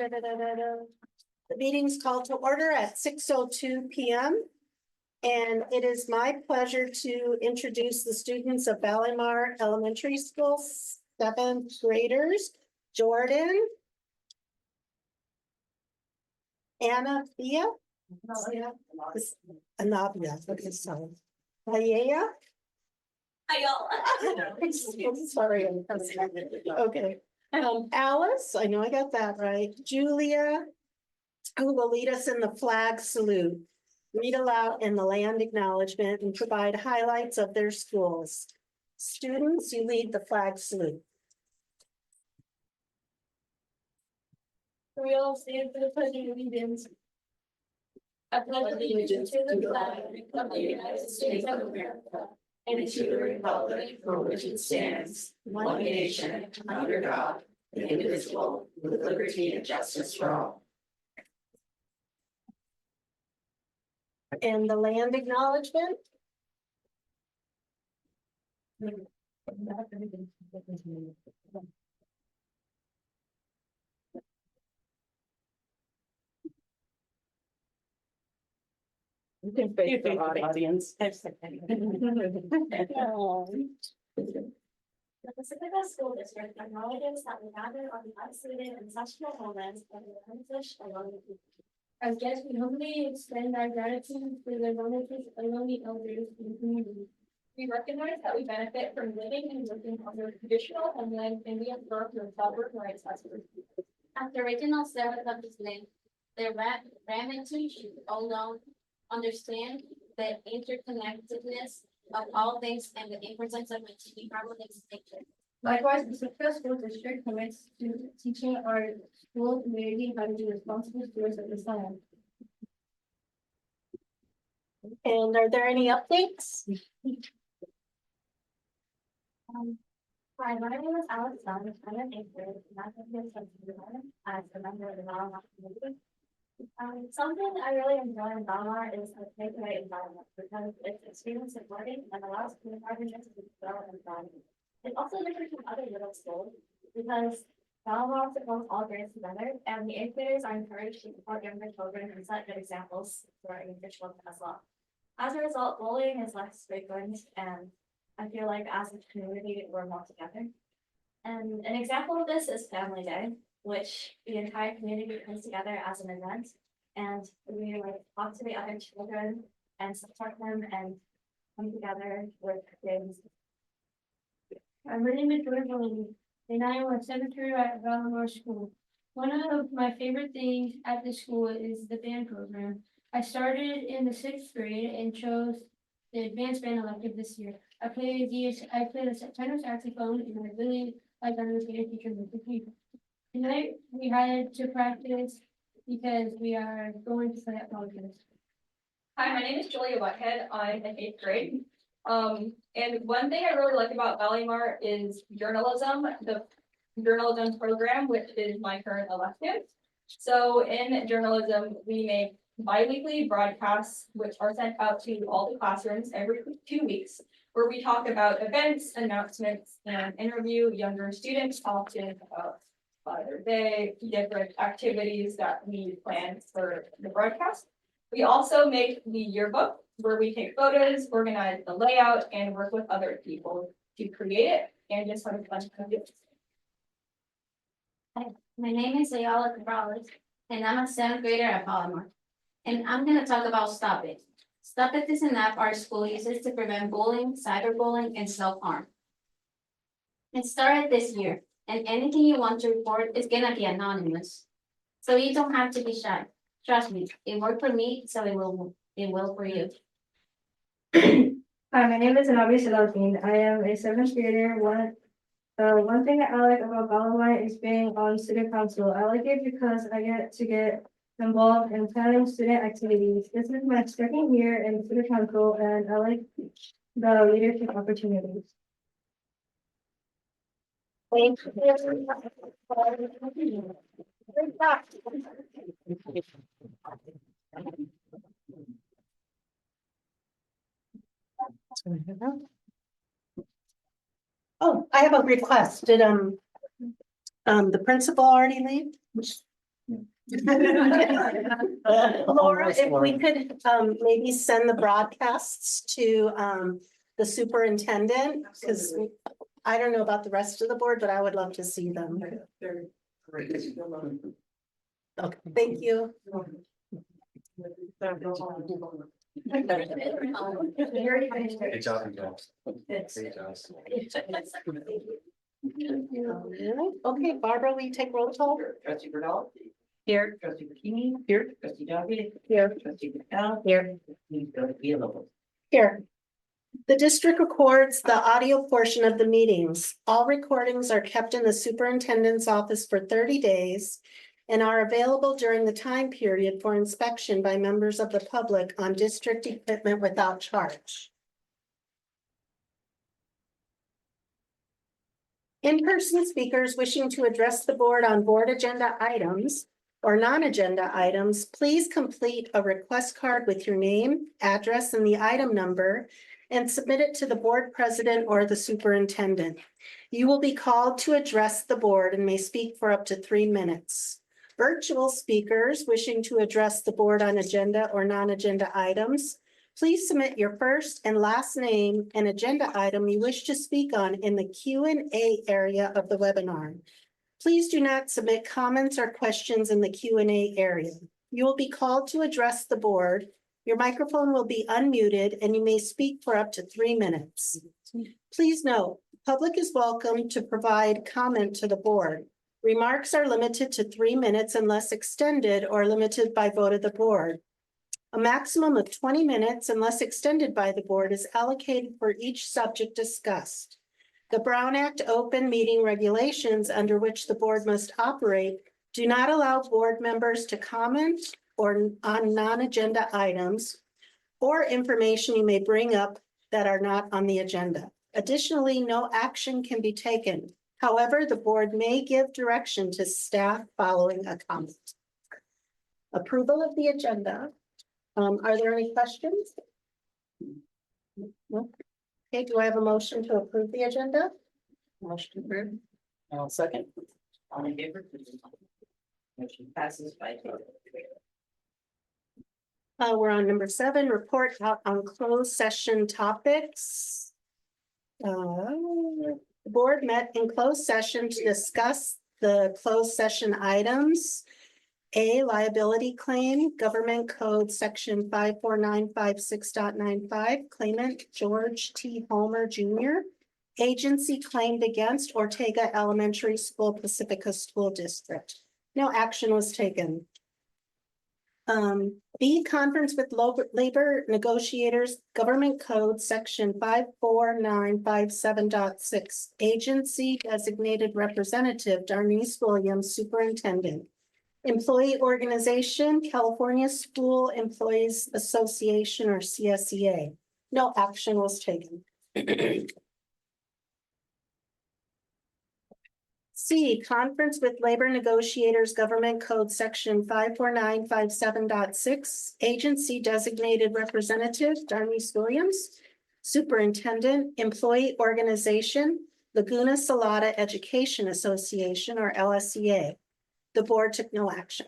The meeting's called to order at 6:02 p.m. And it is my pleasure to introduce the students of Ballymar Elementary School, seventh graders, Jordan, Anabia, okay, sorry. Ayaya. I'm sorry. Okay. Alice, I know I got that right. Julia, who will lead us in the flag salute, read aloud in the land acknowledgement, and provide highlights of their schools. Students, you lead the flag salute. We all stand for the pledge of allegiance. I pledge allegiance to the flag of the United States of America and to the republic for which it stands, one nation, under God, indivisible, with liberty and justice for all. And the land acknowledgement. You can face the audience. The Pacifica School District acknowledges that we gather on the unceded ancestral homelands of the Kingfish along the people. As guests, we humbly extend our gratitude for the donations of lonely elders in the community. We recognize that we benefit from living and working on their traditional homeland, and we observe their sovereign rights as first people. As the original settlers of this land, the Ramity should alone understand the interconnectedness of all things and the importance of maintaining harmony and nature. Likewise, the Pacifica School District commits to teaching our school community how to be responsible stewards of this land. And are there any updates? Hi, my name is Alex Dunn. I'm an eighth grade, and I'm here as a member of the Ballymar community. Something I really enjoy in Ballymar is the takeaway environment because it's extremely supporting and allows kindergartners to grow and thrive. It's also different from other middle schools because Ballymar supports all grades together, and the eighth graders are encouraged to support younger children and set good examples for individuals as well. As a result, bullying is less frequent, and I feel like as a community, we're more together. And an example of this is Family Day, which the entire community comes together as an event, and we like talk to the other children and support them and come together with things. My name is Jordan, and I am a seventh grader at Ballymar School. One of my favorite things at the school is the band program. I started in the sixth grade and chose the advanced band elective this year. I play the tenor saxophone, and I really like our new band teacher, Mr. Keith. Tonight we had to practice because we are going to play at politics. Hi, my name is Julia Buckhead. I'm in eighth grade. And one thing I really like about Ballymar is journalism, the journalism program, which is my current elective. So in journalism, we make bi-weekly broadcasts, which are sent out to all the classrooms every 2 weeks, where we talk about events, announcements, and interview younger students often about their day, different activities that we plan for the broadcast. We also make the yearbook, where we take photos, organize the layout, and work with other people to create it and just have a fun time doing it. Hi, my name is Ayala Cabrales, and I'm a seventh grader at Ballymar. And I'm gonna talk about Stop It. Stop It is an app our school uses to prevent bullying, cyberbullying, and self-harm. It started this year, and anything you want to report is gonna be anonymous. So you don't have to be shy. Trust me, it worked for me, so it will for you. Hi, my name is Anabi Salatin. I am a seventh grader. One thing I like about Ballymar is being on student council. I like it because I get to get involved in planning student activities. This is my second year in student council, and I like the leadership opportunities. Thank you. Oh, I have a request. Did the principal already leave? Laura, if we could maybe send the broadcasts to the superintendent, because I don't know about the rest of the board, but I would love to see them. Okay, thank you. Great job, you guys. Great job. Okay, Barbara, will you take roll call? Trustee Bernal. Here. Trustee Bikini. Here. Trustee Doggett. Here. Trustee McDowell. Here. Please go to be available. Here. The district records the audio portion of the meetings. All recordings are kept in the superintendent's office for 30 days and are available during the time period for inspection by members of the public on district equipment without charge. In-person speakers wishing to address the board on board agenda items or non-agenda items, please complete a request card with your name, address, and the item number and submit it to the board president or the superintendent. You will be called to address the board and may speak for up to 3 minutes. Virtual speakers wishing to address the board on agenda or non-agenda items, please submit your first and last name and agenda item you wish to speak on in the Q&A area of the webinar. Please do not submit comments or questions in the Q&A area. You will be called to address the board. Your microphone will be unmuted and you may speak for up to 3 minutes. Please note, the public is welcome to provide comment to the board. Remarks are limited to 3 minutes unless extended or limited by vote of the board. A maximum of 20 minutes unless extended by the board is allocated for each subject discussed. The Brown Act open meeting regulations under which the board must operate do not allow board members to comment or on non-agenda items or information you may bring up that are not on the agenda. Additionally, no action can be taken. However, the board may give direction to staff following a comment. Approval of the agenda. Are there any questions? No? Okay, do I have a motion to approve the agenda? Motion approved. I'll second. All in favor? Motion passes by. We're on number 7, report out on closed session topics. The board met in closed session to discuss the closed session items. A, liability claim, Government Code Section 54956.95, claimant George T. Homer Jr., agency claimed against Ortega Elementary School, Pacifica School District. No action was taken. B, conference with labor negotiators, Government Code Section 54957.6, agency designated representative Darnese Williams, superintendent. Employee organization, California School Employees Association or CSEA. No action was taken. C, conference with labor negotiators, Government Code Section 54957.6, agency designated representative Darnese Williams, superintendent, employee organization, Laguna Salada Education Association or LSEA. The board took no action.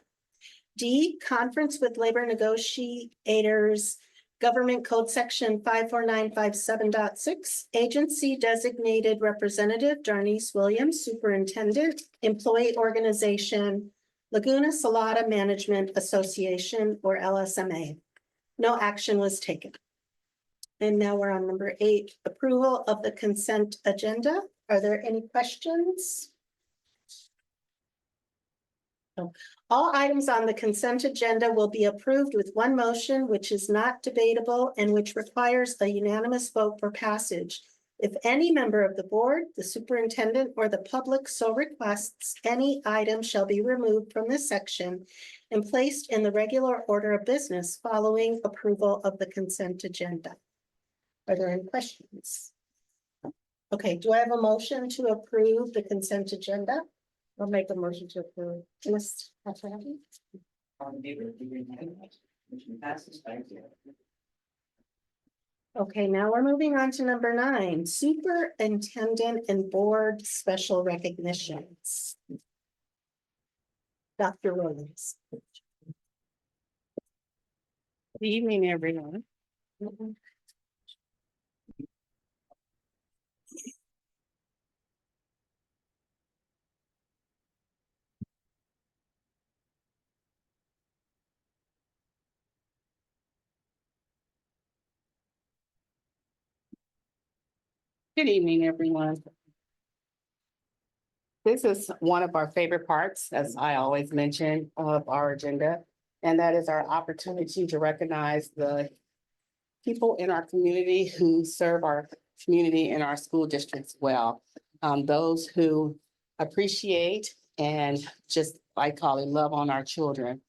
D, conference with labor negotiators, Government Code Section 54957.6, agency designated representative Darnese Williams, superintendent, employee organization, Laguna Salada Management Association or LSMA. No action was taken. And now we're on number 8, approval of the consent agenda. Are there any questions? All items on the consent agenda will be approved with one motion, which is not debatable and which requires a unanimous vote for passage. If any member of the board, the superintendent, or the public so requests, any item shall be removed from this section and placed in the regular order of business following approval of the consent agenda. Are there any questions? Okay, do I have a motion to approve the consent agenda? I'll make a motion to approve. Ms. Hatchett? All in favor? Motion passes by 0. Okay, now we're moving on to number 9, superintendent and board special recognitions. Dr. Williams. Good evening, everyone. Good evening, everyone. This is one of our favorite parts, as I always mention, of our agenda, and that is our opportunity to recognize the people in our community who serve our community and our school districts well. Those who appreciate and just, I call it, love on our children.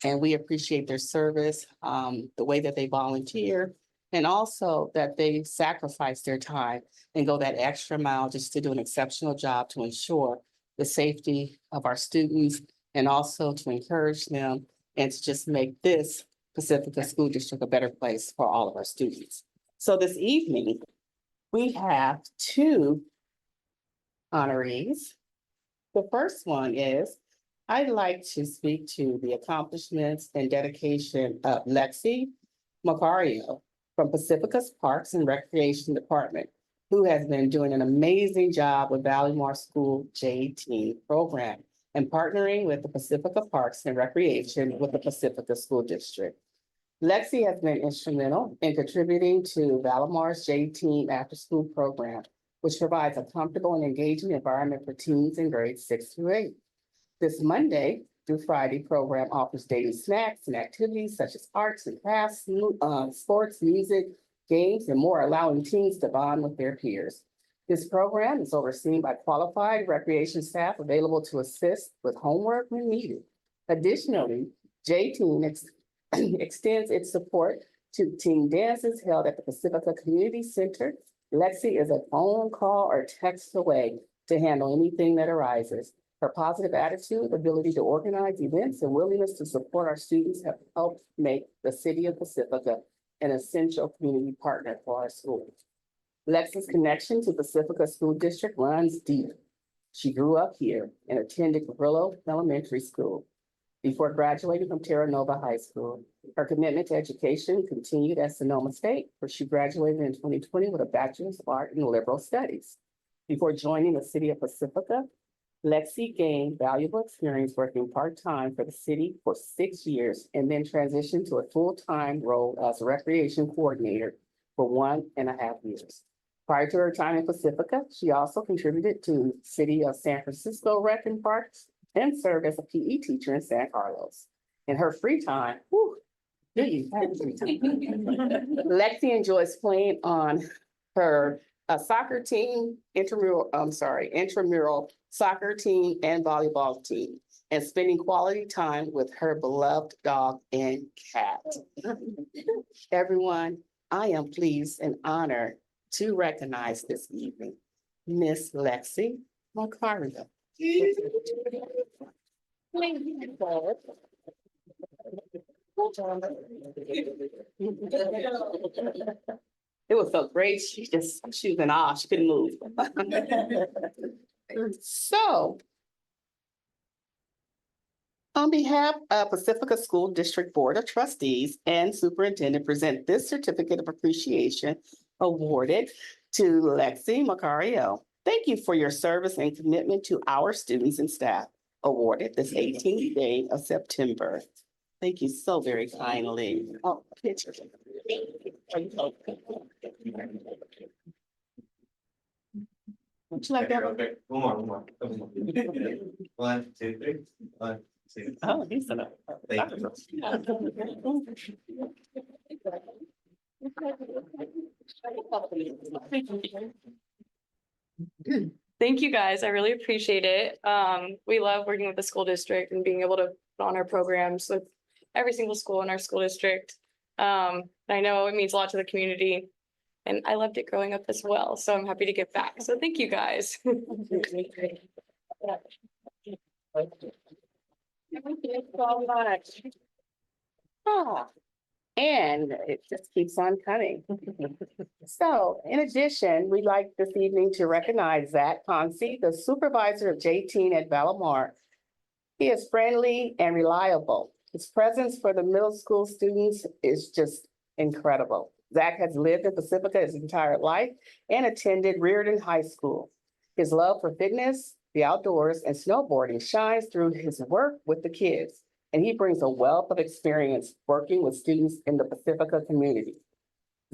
And we appreciate their service, the way that they volunteer, and also that they sacrifice their time and go that extra mile just to do an exceptional job to ensure the safety of our students and also to encourage them and to just make this Pacifica School District a better place for all of our students. So this evening, we have two honorees. The first one is, I'd like to speak to the accomplishments and dedication of Lexi Macario from Pacifica's Parks and Recreation Department, who has been doing an amazing job with Valleymar School J-Teen program and partnering with the Pacifica Parks and Recreation with the Pacifica School District. Lexi has been instrumental in contributing to Valimar's J-Teen after-school program, which provides a comfortable and engaging environment for teens in grades 6 through 8. This Monday through Friday program offers daily snacks and activities such as arts and crafts, sports, music, games, and more, allowing teens to bond with their peers. This program is overseen by qualified recreation staff available to assist with homework when needed. Additionally, J-Teen extends its support to teen dances held at the Pacifica Community Center. Lexi is a phone call or text away to handle anything that arises. Her positive attitude, ability to organize events, and willingness to support our students have helped make the city of Pacifica an essential community partner for our schools. Lexi's connection to Pacifica School District runs deep. She grew up here and attended Carrillo Elementary School before graduating from Terra Nova High School. Her commitment to education continued at Sonoma State, where she graduated in 2020 with a Bachelor's of Art in Liberal Studies. Before joining the city of Pacifica, Lexi gained valuable experience working part-time for the city for 6 years and then transitioned to a full-time role as a recreation coordinator for 1.5 years. Prior to her time in Pacifica, she also contributed to City of San Francisco Rec and Parks and served as a PE teacher in San Carlos. In her free time, Lexi enjoys playing on her soccer team, intramural soccer team and volleyball team, and spending quality time with her beloved dog and cat. Everyone, I am pleased and honored to recognize this evening Miss Lexi Macario. It was so great. She was in awe. She couldn't move. So, on behalf of Pacifica School District Board of Trustees and Superintendent, present this certificate of appreciation awarded to Lexi Macario. Thank you for your service and commitment to our students and staff. Awarded this 18th day of September. Thank you so very kindly. Oh, picture. Would you like that? Okay, one more. 1, 2, 3. 1, 2. Oh, he's enough. Thank you. Thank you guys. I really appreciate it. We love working with the school district and being able to put on our programs with every single school in our school district. I know it means a lot to the community and I loved it growing up as well. So I'm happy to give back. So thank you guys. And it just keeps on coming. So in addition, we'd like this evening to recognize Zach Concy, the supervisor of J-Teen at Valamar. He is friendly and reliable. His presence for the middle school students is just incredible. Zach has lived in Pacifica his entire life and attended Reardon High School. His love for fitness, the outdoors, and snowboarding shines through his work with the kids, and he brings a wealth of experience working with students in the Pacifica community.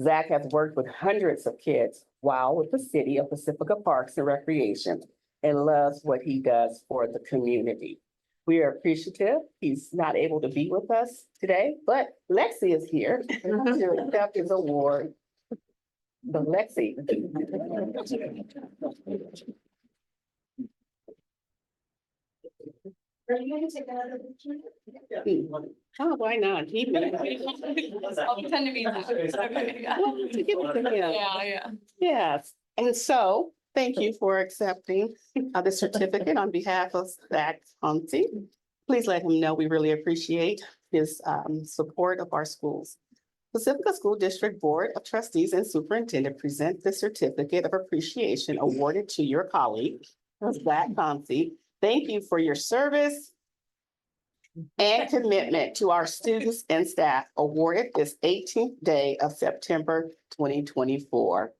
Zach has worked with hundreds of kids while with the city of Pacifica Parks and Recreation and loves what he does for the community. We are appreciative. He's not able to be with us today, but Lexi is here to accept his award. The Lexi. Are you going to take another picture? Oh, why not? He. I'll pretend to be that. Well, to give it to him. Yeah. Yes, and so thank you for accepting the certificate on behalf of Zach Humphrey. Please let him know we really appreciate his support of our schools. Pacifica School District Board of Trustees and Superintendent present the certificate of appreciation awarded to your colleague, Zach Humphrey. Thank you for your service and commitment to our students and staff awarded this 18th day of September 2024.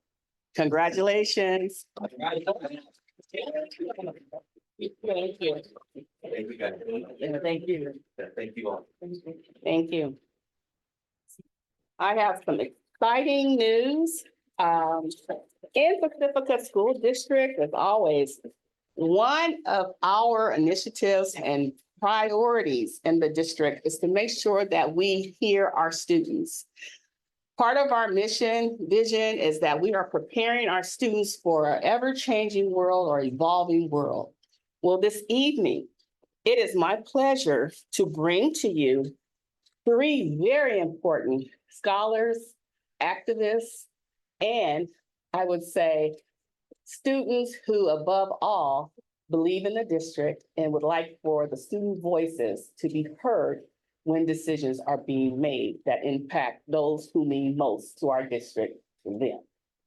Congratulations. Thank you. Thank you, guys. Thank you. Thank you all. Thank you. I have some exciting news. In Pacifica School District, as always, one of our initiatives and priorities in the district is to make sure that we hear our students. Part of our mission, vision is that we are preparing our students for an ever-changing world or evolving world. Well, this evening, it is my pleasure to bring to you three very important scholars, activists, and I would say students who above all believe in the district and would like for the student voices to be heard when decisions are being made that impact those who mean most to our district, them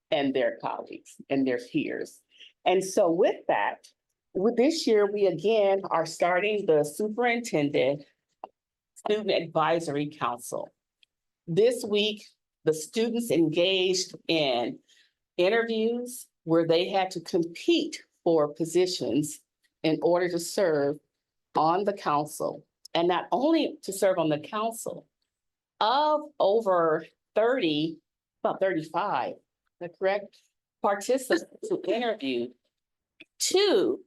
and their colleagues and their peers. And so with that, with this year, we again are starting the Superintendent Student Advisory Council. This week, the students engaged in interviews where they had to compete for positions in order to serve on the council. And not only to serve on the council, of over 30, about 35, is that correct? Participants who interviewed, 2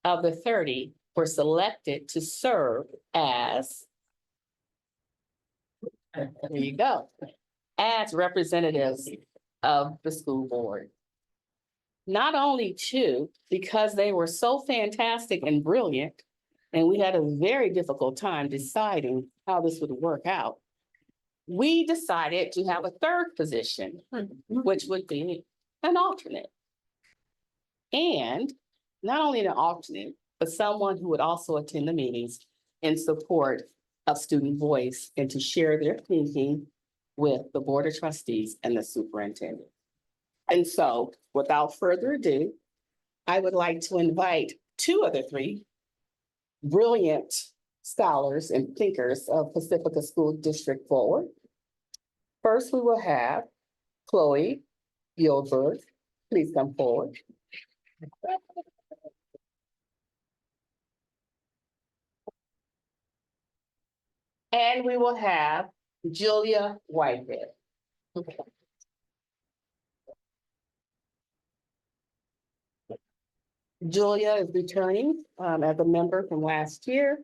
of the 30 were selected to serve as, there you go, as representatives of the school board. Not only 2, because they were so fantastic and brilliant, and we had a very difficult time deciding how this would work out. We decided to have a third position, which would be an alternate. And not only an alternate, but someone who would also attend the meetings in support of student voice and to share their thinking with the Board of Trustees and the superintendent. And so, without further ado, I would like to invite 2 of the 3 brilliant scholars and thinkers of Pacifica School District forward. First, we will have Chloe Gilbert. Please come forward. And we will have Julia Whitehead. Julia is returning as a member from last year.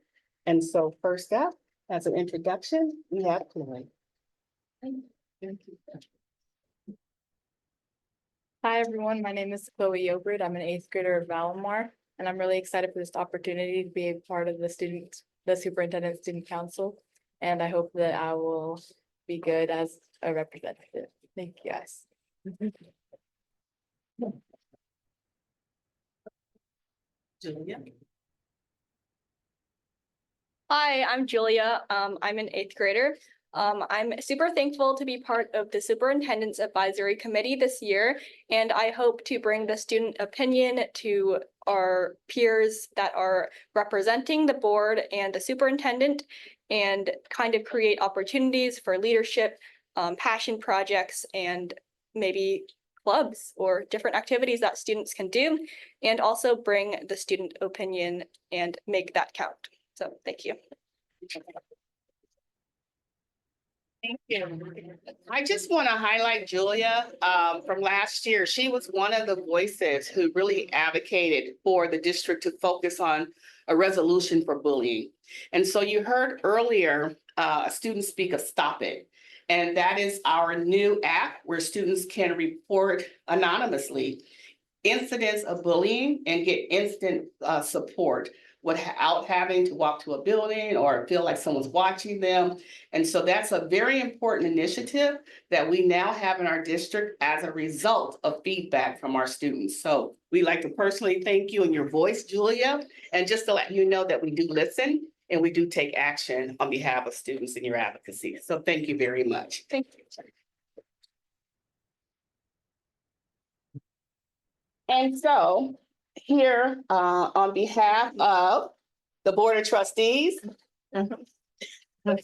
And so first up, as an introduction, we have Chloe. Thank you. Hi, everyone. My name is Chloe Yobert. I'm an 8th grader at Valamar, and I'm really excited for this opportunity to be a part of the superintendent student council. And I hope that I will be good as a representative. Thank you, guys. Julia. Hi, I'm Julia. I'm an 8th grader. I'm super thankful to be part of the Superintendent's Advisory Committee this year, and I hope to bring the student opinion to our peers that are representing the board and the superintendent and kind of create opportunities for leadership, passion projects, and maybe clubs or different activities that students can do, and also bring the student opinion and make that count. So thank you. Thank you. I just want to highlight Julia from last year. She was one of the voices who really advocated for the district to focus on a resolution for bullying. And so you heard earlier a student speak of Stop It. And that is our new app where students can report anonymously incidents of bullying and get instant support without having to walk to a building or feel like someone's watching them. And so that's a very important initiative that we now have in our district as a result of feedback from our students. So we'd like to personally thank you and your voice, Julia, and just to let you know that we do listen and we do take action on behalf of students in your advocacy. So thank you very much. Thank you. And so here on behalf of the Board of Trustees. I was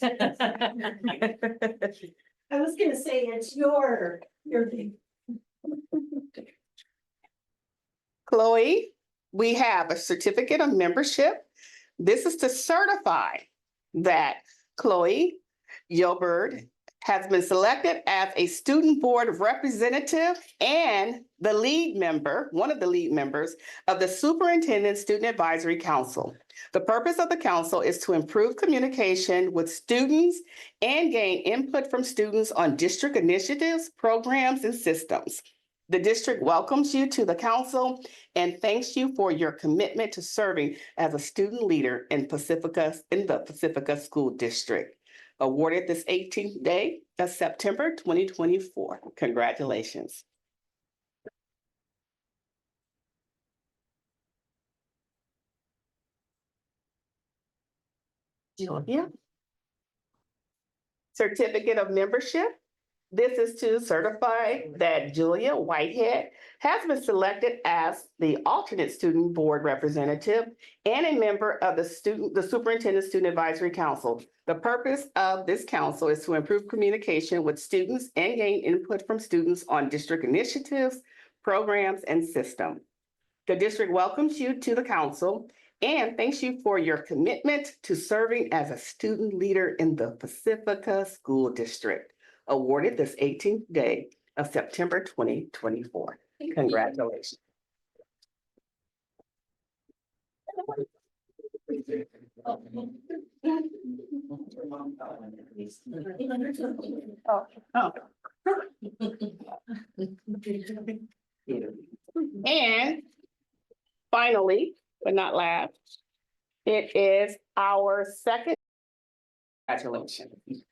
gonna say it's your Chloe, we have a certificate of membership. This is to certify that Chloe Yobird has been selected as a student board representative and the lead member, one of the lead members of the Superintendent Student Advisory Council. The purpose of the council is to improve communication with students and gain input from students on district initiatives, programs, and systems. The district welcomes you to the council and thanks you for your commitment to serving as a student leader in the Pacifica School District. Awarded this 18th day of September 2024. Congratulations. Julia. Certificate of membership. This is to certify that Julia Whitehead has been selected as the alternate student board representative and a member of the Superintendent Student Advisory Council. The purpose of this council is to improve communication with students and gain input from students on district initiatives, programs, and systems. The district welcomes you to the council and thanks you for your commitment to serving as a student leader in the Pacifica School District. Awarded this 18th day of September 2024. Congratulations. And finally, but not last, it is our second. Congratulations.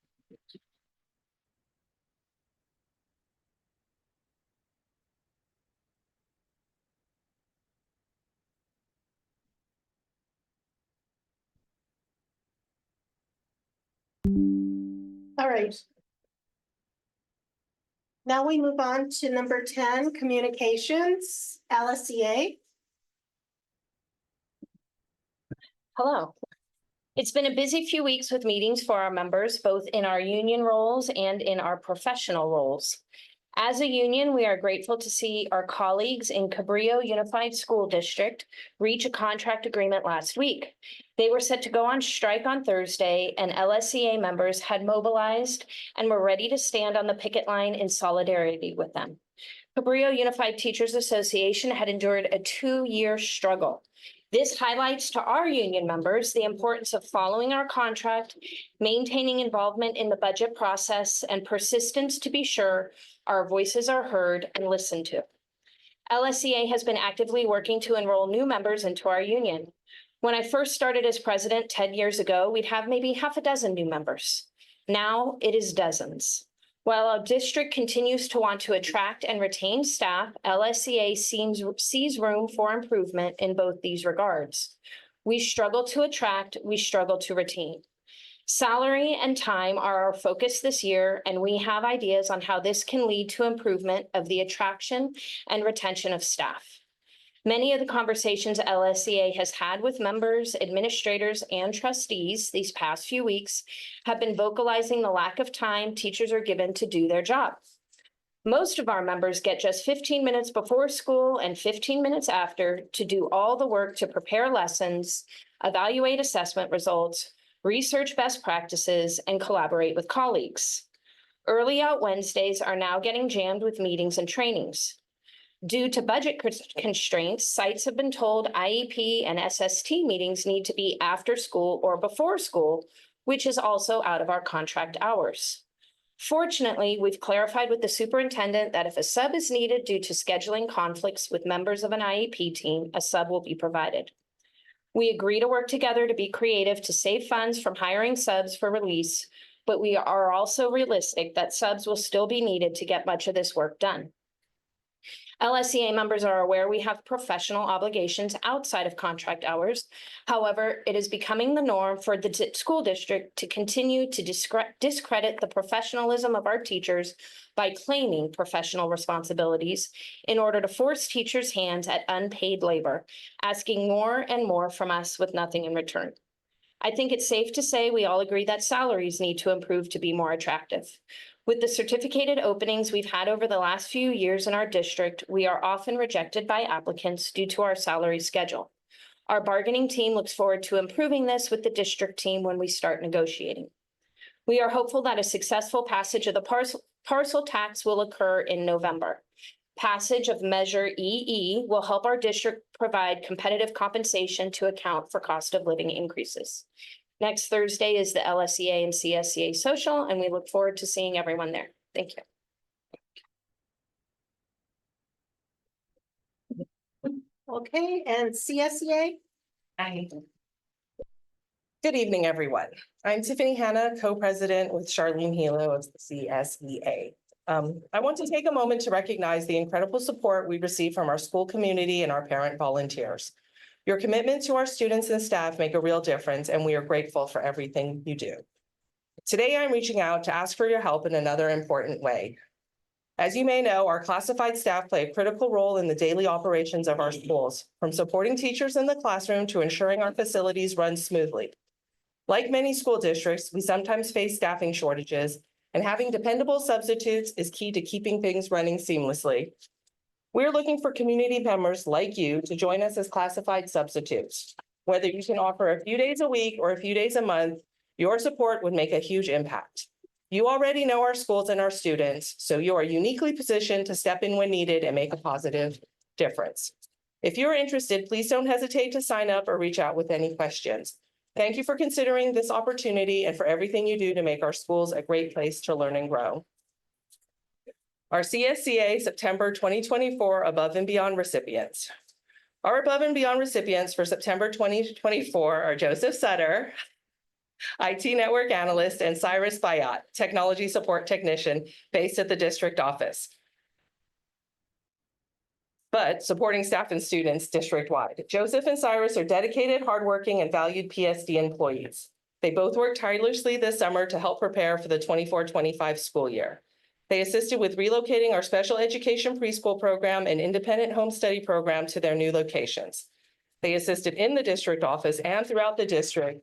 All right. Now we move on to number 10, communications, LSEA. Hello. It's been a busy few weeks with meetings for our members, both in our union roles and in our professional roles. As a union, we are grateful to see our colleagues in Cabrillo Unified School District reach a contract agreement last week. They were set to go on strike on Thursday, and LSEA members had mobilized and were ready to stand on the picket line in solidarity with them. Cabrillo Unified Teachers Association had endured a 2-year struggle. This highlights to our union members the importance of following our contract, maintaining involvement in the budget process, and persistence to be sure our voices are heard and listened to. LSEA has been actively working to enroll new members into our union. When I first started as president 10 years ago, we'd have maybe half a dozen new members. Now it is dozens. While our district continues to want to attract and retain staff, LSEA sees room for improvement in both these regards. We struggle to attract, we struggle to retain. Salary and time are our focus this year, and we have ideas on how this can lead to improvement of the attraction and retention of staff. Many of the conversations LSEA has had with members, administrators, and trustees these past few weeks have been vocalizing the lack of time teachers are given to do their job. Most of our members get just 15 minutes before school and 15 minutes after to do all the work to prepare lessons, evaluate assessment results, research best practices, and collaborate with colleagues. Early out Wednesdays are now getting jammed with meetings and trainings. Due to budget constraints, sites have been told IEP and SST meetings need to be after school or before school, which is also out of our contract hours. Fortunately, we've clarified with the superintendent that if a sub is needed due to scheduling conflicts with members of an IEP team, a sub will be provided. We agree to work together to be creative to save funds from hiring subs for release, but we are also realistic that subs will still be needed to get much of this work done. LSEA members are aware we have professional obligations outside of contract hours. However, it is becoming the norm for the school district to continue to discredit the professionalism of our teachers by claiming professional responsibilities in order to force teachers' hands at unpaid labor, asking more and more from us with nothing in return. I think it's safe to say we all agree that salaries need to improve to be more attractive. With the certificated openings we've had over the last few years in our district, we are often rejected by applicants due to our salary schedule. Our bargaining team looks forward to improving this with the district team when we start negotiating. We are hopeful that a successful passage of the parcel tax will occur in November. Passage of Measure EE will help our district provide competitive compensation to account for cost of living increases. Next Thursday is the LSEA and CSEA social, and we look forward to seeing everyone there. Thank you. Okay, and CSEA? Good evening, everyone. I'm Tiffany Hanna, co-president with Charlene Hilo of the CSEA. I want to take a moment to recognize the incredible support we receive from our school community and our parent volunteers. Your commitment to our students and staff make a real difference, and we are grateful for everything you do. Today, I'm reaching out to ask for your help in another important way. As you may know, our classified staff play a critical role in the daily operations of our schools, from supporting teachers in the classroom to ensuring our facilities run smoothly. Like many school districts, we sometimes face staffing shortages, and having dependable substitutes is key to keeping things running seamlessly. We're looking for community members like you to join us as classified substitutes. Whether you can offer a few days a week or a few days a month, your support would make a huge impact. You already know our schools and our students, so you are uniquely positioned to step in when needed and make a positive difference. If you're interested, please don't hesitate to sign up or reach out with any questions. Thank you for considering this opportunity and for everything you do to make our schools a great place to learn and grow. Our CSEA September 2024 Above and Beyond recipients. Our Above and Beyond recipients for September 2024 are Joseph Sutter, IT Network Analyst, and Cyrus Bayat, Technology Support Technician based at the district office, but supporting staff and students district-wide. Joseph and Cyrus are dedicated, hardworking, and valued PSD employees. They both worked tirelessly this summer to help prepare for the 24-25 school year. They assisted with relocating our special education preschool program and independent home study program to their new locations. They assisted in the district office and throughout the district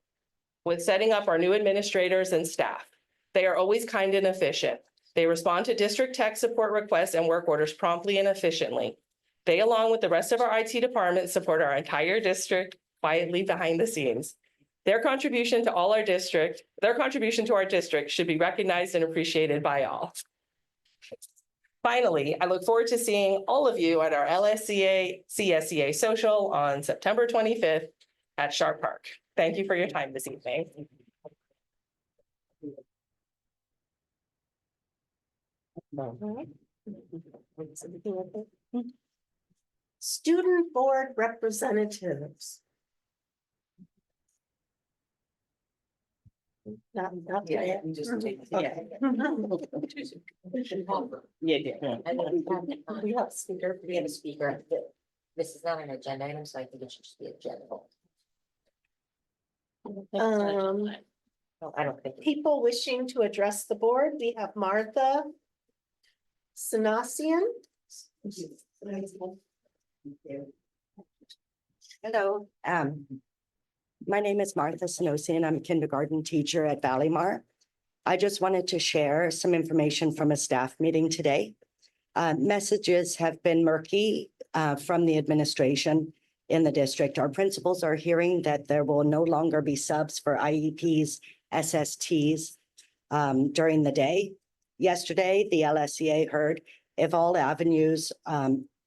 with setting up our new administrators and staff. They are always kind and efficient. They respond to district tech support requests and work orders promptly and efficiently. They, along with the rest of our IT department, support our entire district quietly behind the scenes. Their contribution to our district should be recognized and appreciated by all. Finally, I look forward to seeing all of you at our LSEA CSEA social on September 25th at Sharp Park. Thank you for your time this evening. Student board representatives. Not Yeah, today. we just take. Okay. Yeah. We have speaker. We have a speaker. This is not an agenda item, so I think it should just be a general. Oh, I don't think. People wishing to address the board, we have Martha Sanasian. Hello, my name is Martha Sanosian. I'm a kindergarten teacher at Valley Mart. I just wanted to share some information from a staff meeting today. Messages have been murky from the administration in the district. Our principals are hearing that there will no longer be subs for IEPs, SSTs during the day. Yesterday, the LSEA heard if all avenues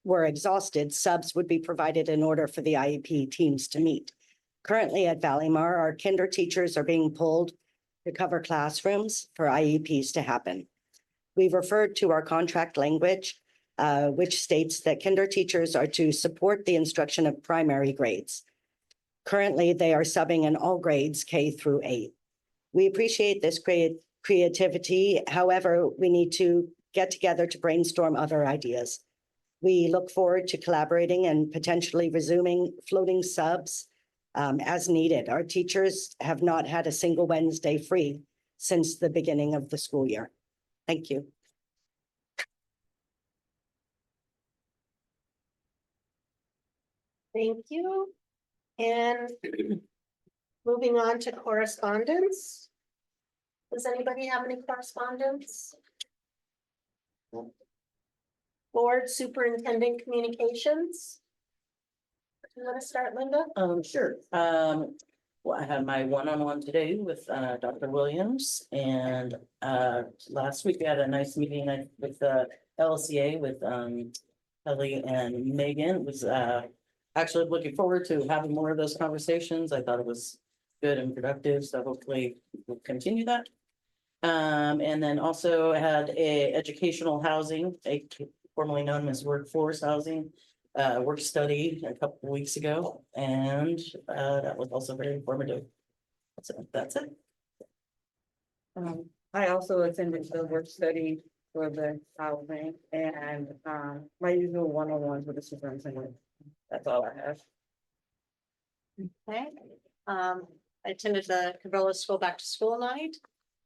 were exhausted, subs would be provided in order for the IEP teams to meet. Currently at Valley Mart, our kinder teachers are being pulled to cover classrooms for IEPs to happen. We've referred to our contract language, which states that kinder teachers are to support the instruction of primary grades. Currently, they are subbing in all grades K through 8. We appreciate this creativity. However, we need to get together to brainstorm other ideas. We look forward to collaborating and potentially resuming floating subs as needed. Our teachers have not had a single Wednesday free since the beginning of the school year. Thank you. Thank you. And moving on to correspondence. Does anybody have any correspondence? Board Superintendent Communications. You want to start, Linda? Sure. Well, I had my one-on-one today with Dr. Williams, and last week we had a nice meeting with the LCA with Kelly and Megan. It was actually looking forward to having more of those conversations. I thought it was good and productive, so hopefully we'll continue that. And then also had a educational housing, formerly known as workforce housing, work study a couple of weeks ago, and that was also very informative. So that's it. I also attended the work study for the housing and my usual one-on-ones with the superintendent. That's all I have. Okay, I attended the Cabrillo School Back to School Night,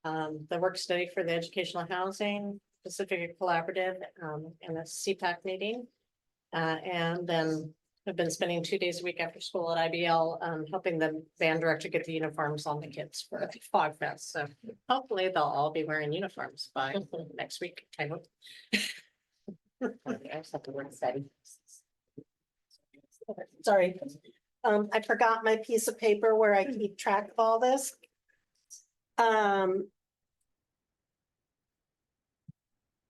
the work study for the educational housing, Pacifica Collaborative, and a CPAC meeting. And then I've been spending 2 days a week after school at IBL, helping the band director get the uniforms on the kids for Fog Fest. So hopefully they'll all be wearing uniforms by next week, I hope. I just have to work study. Sorry. I forgot my piece of paper where I keep track of all this.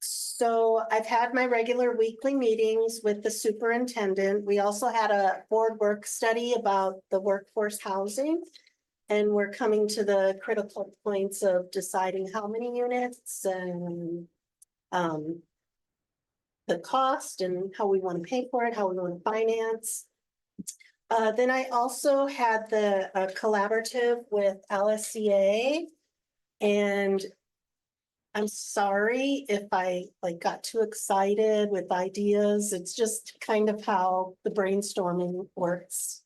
So I've had my regular weekly meetings with the superintendent. We also had a board work study about the workforce housing. And we're coming to the critical points of deciding how many units and the cost and how we want to pay for it, how we want to finance. Then I also had the collaborative with LSCA, and I'm sorry if I got too excited with ideas. It's just kind of how the brainstorming works.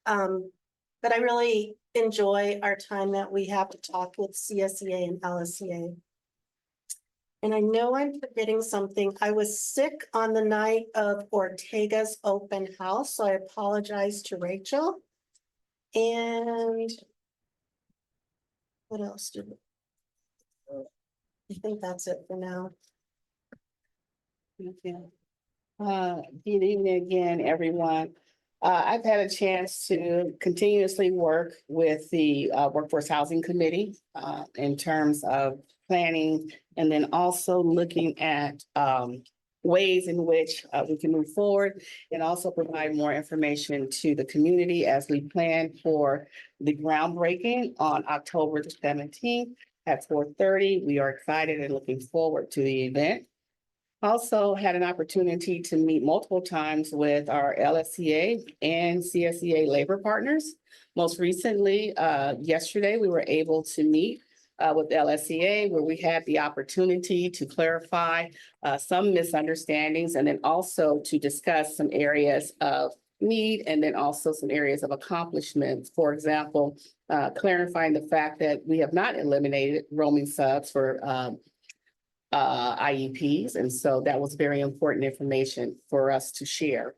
But I really enjoy our time that we have to talk with CSEA and LSCA. And I know I'm forgetting something. I was sick on the night of Ortega's open house, so I apologize to Rachel. And what else did I think that's it for now. Good evening again, everyone. I've had a chance to continuously work with the Workforce Housing Committee in terms of planning and then also looking at ways in which we can move forward and also provide more information to the community as we plan for the groundbreaking on October the 17th at 4:30. We are excited and looking forward to the event. Also had an opportunity to meet multiple times with our LSCA and CSEA labor partners. Most recently, yesterday, we were able to meet with LSCA where we had the opportunity to clarify some misunderstandings and then also to discuss some areas of need and then also some areas of accomplishments. For example, clarifying the fact that we have not eliminated roaming subs for IEPs, and so that was very important information for us to share.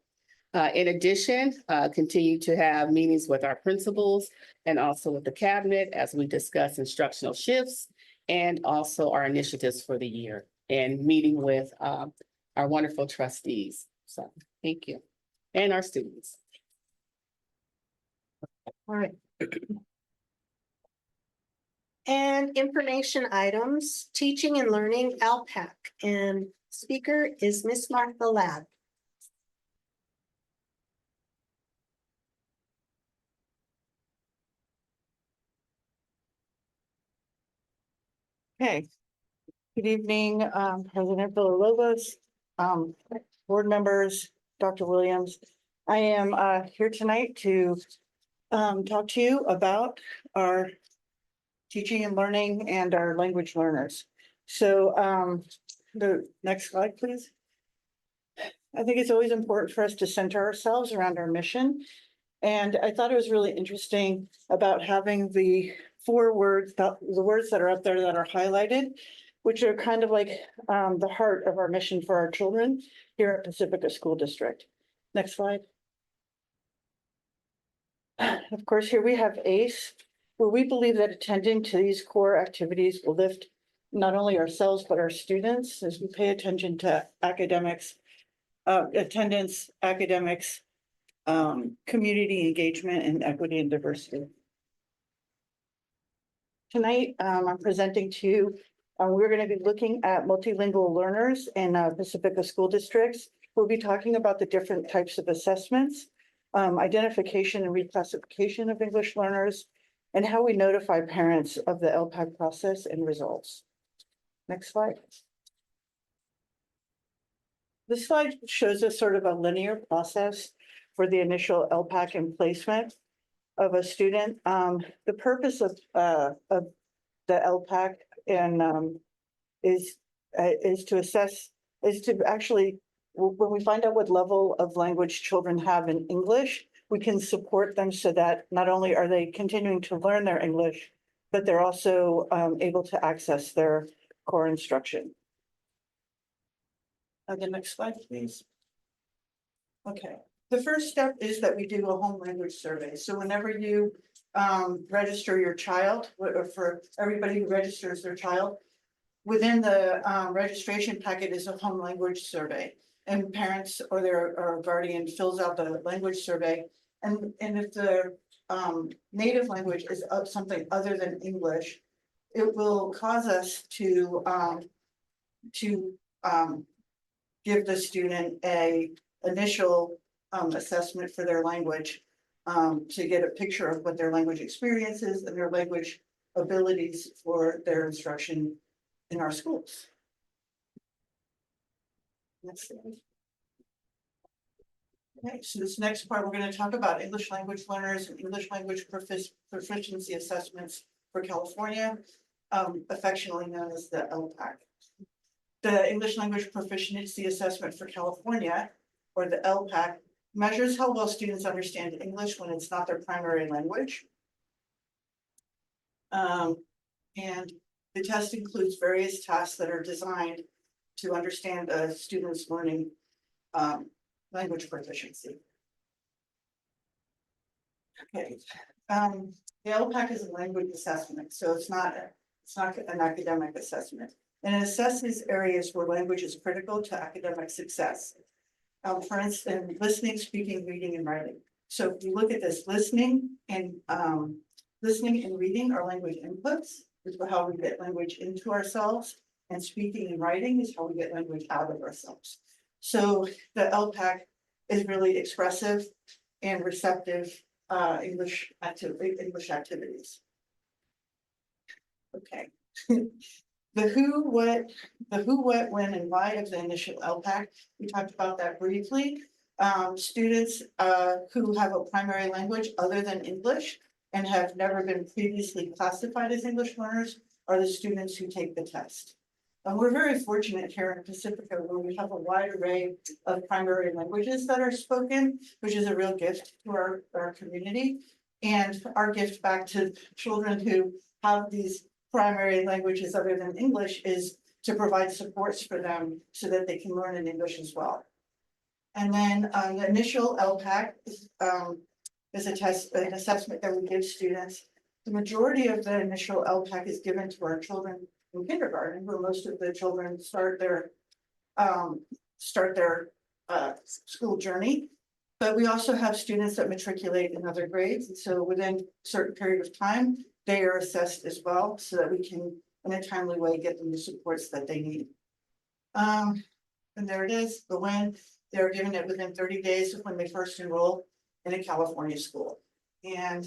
In addition, continue to have meetings with our principals and also with the cabinet as we discuss instructional shifts and also our initiatives for the year, and meeting with our wonderful trustees. So thank you. And our students. All right. And information items, teaching and learning LPAC, and speaker is Miss Martha Ladd. Okay. Good evening, President Villalobos, board members, Dr. Williams. I am here tonight to talk to you about our teaching and learning and our language learners. So the next slide, please. I think it's always important for us to center ourselves around our mission. And I thought it was really interesting about having the 4 words, the words that are up there that are highlighted, which are kind of like the heart of our mission for our children here at Pacifica School District. Next slide. Of course, here we have ACE, where we believe that attending to these core activities will lift not only ourselves, but our students as we pay attention to academics, attendance, academics, community engagement, and equity and diversity. Tonight, I'm presenting to you, we're going to be looking at multilingual learners in Pacifica school districts. We'll be talking about the different types of assessments, identification and reclassification of English learners, and how we notify parents of the LPAC process and results. Next slide. This slide shows us sort of a linear process for the initial LPAC and placement of a student. The purpose of the LPAC and is to assess, is to actually, when we find out what level of language children have in English, we can support them so that not only are they continuing to learn their English, but they're also able to access their core instruction. The next slide, please. Okay, the first step is that we do a home language survey. So whenever you register your child, or for everybody who registers their child, within the registration packet is a home language survey. And parents or their guardian fills out the language survey. And if the native language is of something other than English, it will cause us to give the student a initial assessment for their language, to get a picture of what their language experience is and their language abilities for their instruction in our schools. Next slide. Okay, so this next part, we're going to talk about English language learners and English language proficiency assessments for California, affectionately known as the LPAC. The English language proficiency assessment for California, or the LPAC, measures how well students understand English when it's not their primary language. And the test includes various tasks that are designed to understand a student's learning language proficiency. Okay, the LPAC is a language assessment, so it's not an academic assessment. And it assesses areas where language is critical to academic success. For instance, listening, speaking, reading, and writing. So if you look at this, listening and reading are language inputs, is how we get language into ourselves, and speaking and writing is how we get language out of ourselves. So the LPAC is really expressive and receptive English activities. Okay. The who, what, when, and why of the initial LPAC, we talked about that briefly. Students who have a primary language other than English and have never been previously classified as English learners are the students who take the test. And we're very fortunate here in Pacifica where we have a wide array of primary languages that are spoken, which is a real gift to our community. And our gift back to children who have these primary languages other than English is to provide supports for them so that they can learn in English as well. And then the initial LPAC is a test, an assessment that we give students. The majority of the initial LPAC is given to our children in kindergarten, where most of the children start their school journey. But we also have students that matriculate in other grades, and so within a certain period of time, they are assessed as well, so that we can, in a timely way, get them the supports that they need. And there it is, the when they're given it within 30 days of when they first enroll in a California school. And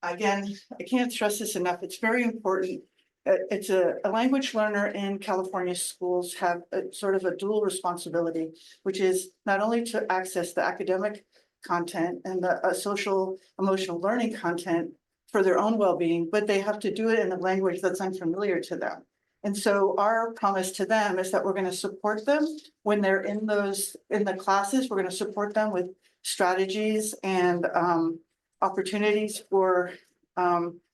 again, I can't stress this enough, it's very important. It's a language learner in California schools have a sort of a dual responsibility, which is not only to access the academic content and the social emotional learning content for their own well-being, but they have to do it in a language that's unfamiliar to them. And so our promise to them is that we're going to support them when they're in the classes. We're going to support them with strategies and opportunities for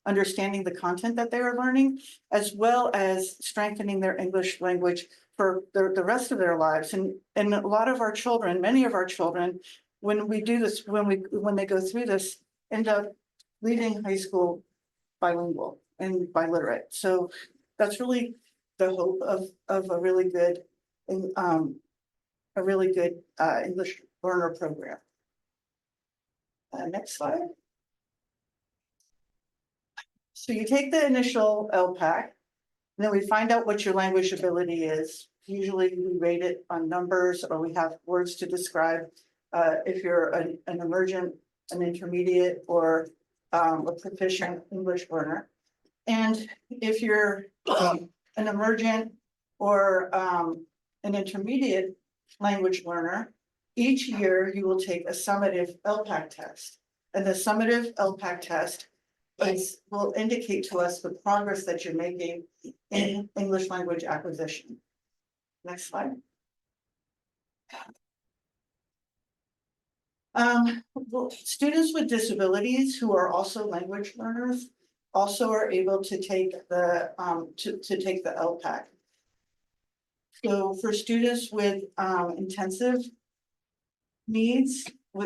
understanding the content that they are learning, as well as strengthening their English language for the rest of their lives. And a lot of our children, many of our children, when we do this, when they go through this, end up leaving high school bilingual and biliterate. So that's really the hope of a really good English learner program. Next slide. So you take the initial LPAC, and then we find out what your language ability is. Usually we rate it on numbers, or we have words to describe if you're an emergent, an intermediate, or a proficient English learner. And if you're an emergent or an intermediate language learner, each year you will take a summative LPAC test. And the summative LPAC test will indicate to us the progress that you're making in English language acquisition. Next slide. Well, students with disabilities who are also language learners also are able to take the take the LPAC. So for students with intensive needs,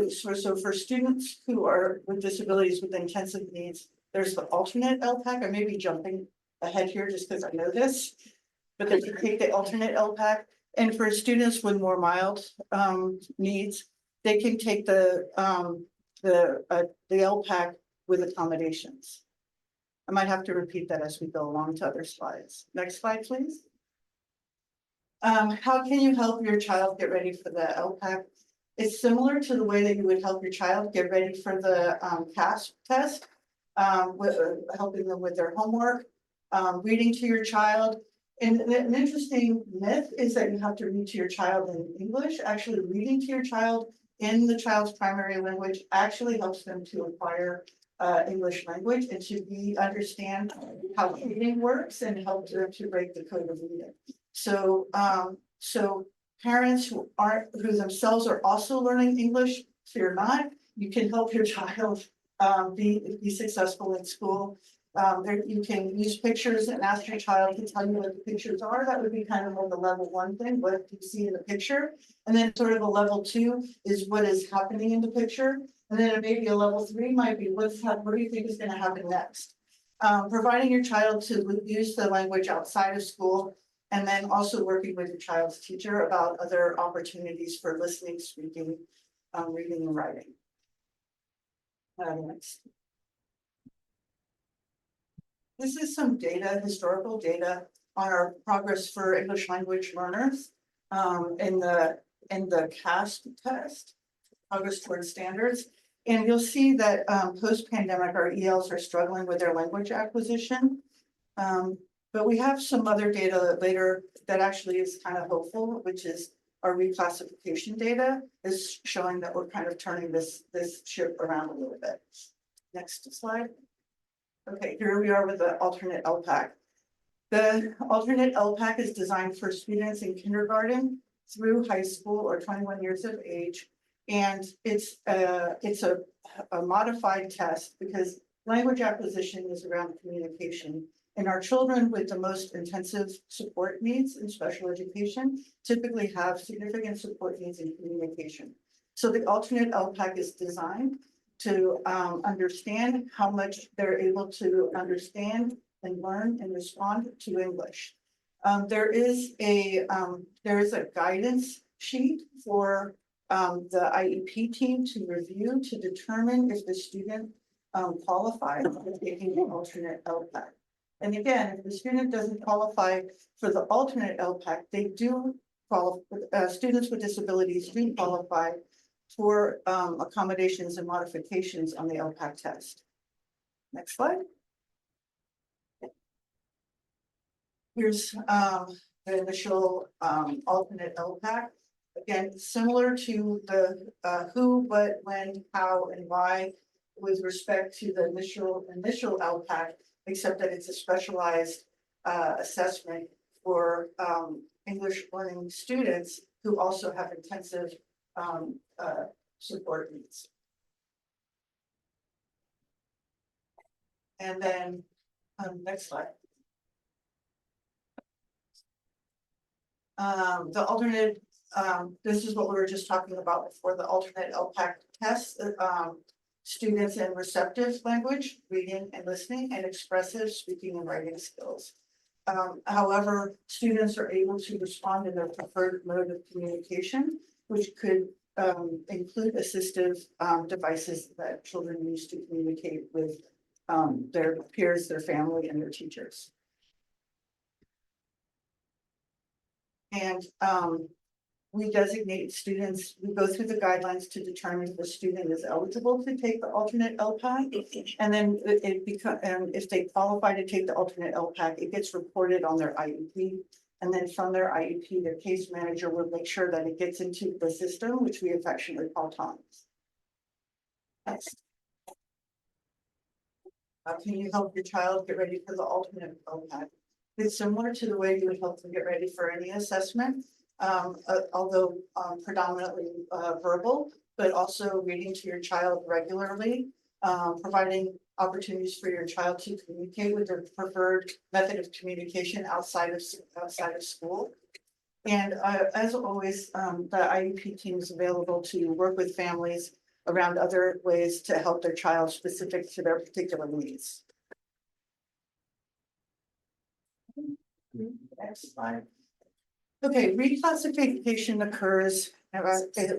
so for students who are with disabilities with intensive needs, there's the alternate LPAC. I may be jumping ahead here just because I know this, but they can take the alternate LPAC. And for students with more mild needs, they can take the LPAC with accommodations. I might have to repeat that as we go along to other slides. Next slide, please. How can you help your child get ready for the LPAC? It's similar to the way that you would help your child get ready for the CASP test, with helping them with their homework, reading to your child. And an interesting myth is that you have to read to your child in English. Actually, reading to your child in the child's primary language actually helps them to acquire English language and to understand how reading works and help them to break the code of reading. So, so parents who themselves are also learning English, fear not, you can help your child be successful in school. You can use pictures and ask your child to tell you what the pictures are. That would be kind of like a level 1 thing, what you see in the picture. And then sort of a level 2 is what is happening in the picture. And then maybe a level 3 might be what do you think is going to happen next? Providing your child to use the language outside of school, and then also working with your child's teacher about other opportunities for listening, speaking, reading, and writing. Next. This is some data, historical data on our progress for English language learners in the CASP test, progress towards standards. And you'll see that post-pandemic, our ELs are struggling with their language acquisition. But we have some other data later that actually is kind of hopeful, which is our reclassification data is showing that we're kind of turning this ship around a little bit. Next slide. Okay, here we are with the alternate LPAC. The alternate LPAC is designed for students in kindergarten through high school or 21 years of age And it's a modified test because language acquisition is around communication. And our children with the most intensive support needs in special education typically have significant support needs in communication. So the alternate LPAC is designed to understand how much they're able to understand and learn and respond to English. There is a guidance sheet for the IEP team to review to determine if the student qualifies for taking the alternate LPAC. And again, if the student doesn't qualify for the alternate LPAC, they do qualify, students with disabilities do qualify for accommodations and modifications on the LPAC test. Next slide. Here's the initial alternate LPAC. Again, similar to the who, but, when, how, and why with respect to the initial LPAC, except that it's a specialized assessment for English learning students who also have intensive support needs. And then next slide. The alternate, this is what we were just talking about before, the alternate LPAC test. Students in receptive language, reading and listening, and expressive speaking and writing skills. However, students are able to respond in their preferred mode of communication, which could include assistive devices that children use to communicate with their peers, their family, and their teachers. And we designate students, we go through the guidelines to determine if the student is eligible to take the alternate LPAC. And then if they qualify to take the alternate LPAC, it gets reported on their IEP. And then from their IEP, their case manager will make sure that it gets into the system, which we affectionately call TOMS. Next. How can you help your child get ready for the alternate LPAC? It's similar to the way you would help them get ready for any assessment. Although predominantly verbal, but also reading to your child regularly, providing opportunities for your child to communicate with their preferred method of communication outside of school. And as always, the IEP team is available to work with families around other ways to help their child specific to their particular needs. Next slide. Okay, reclassification occurs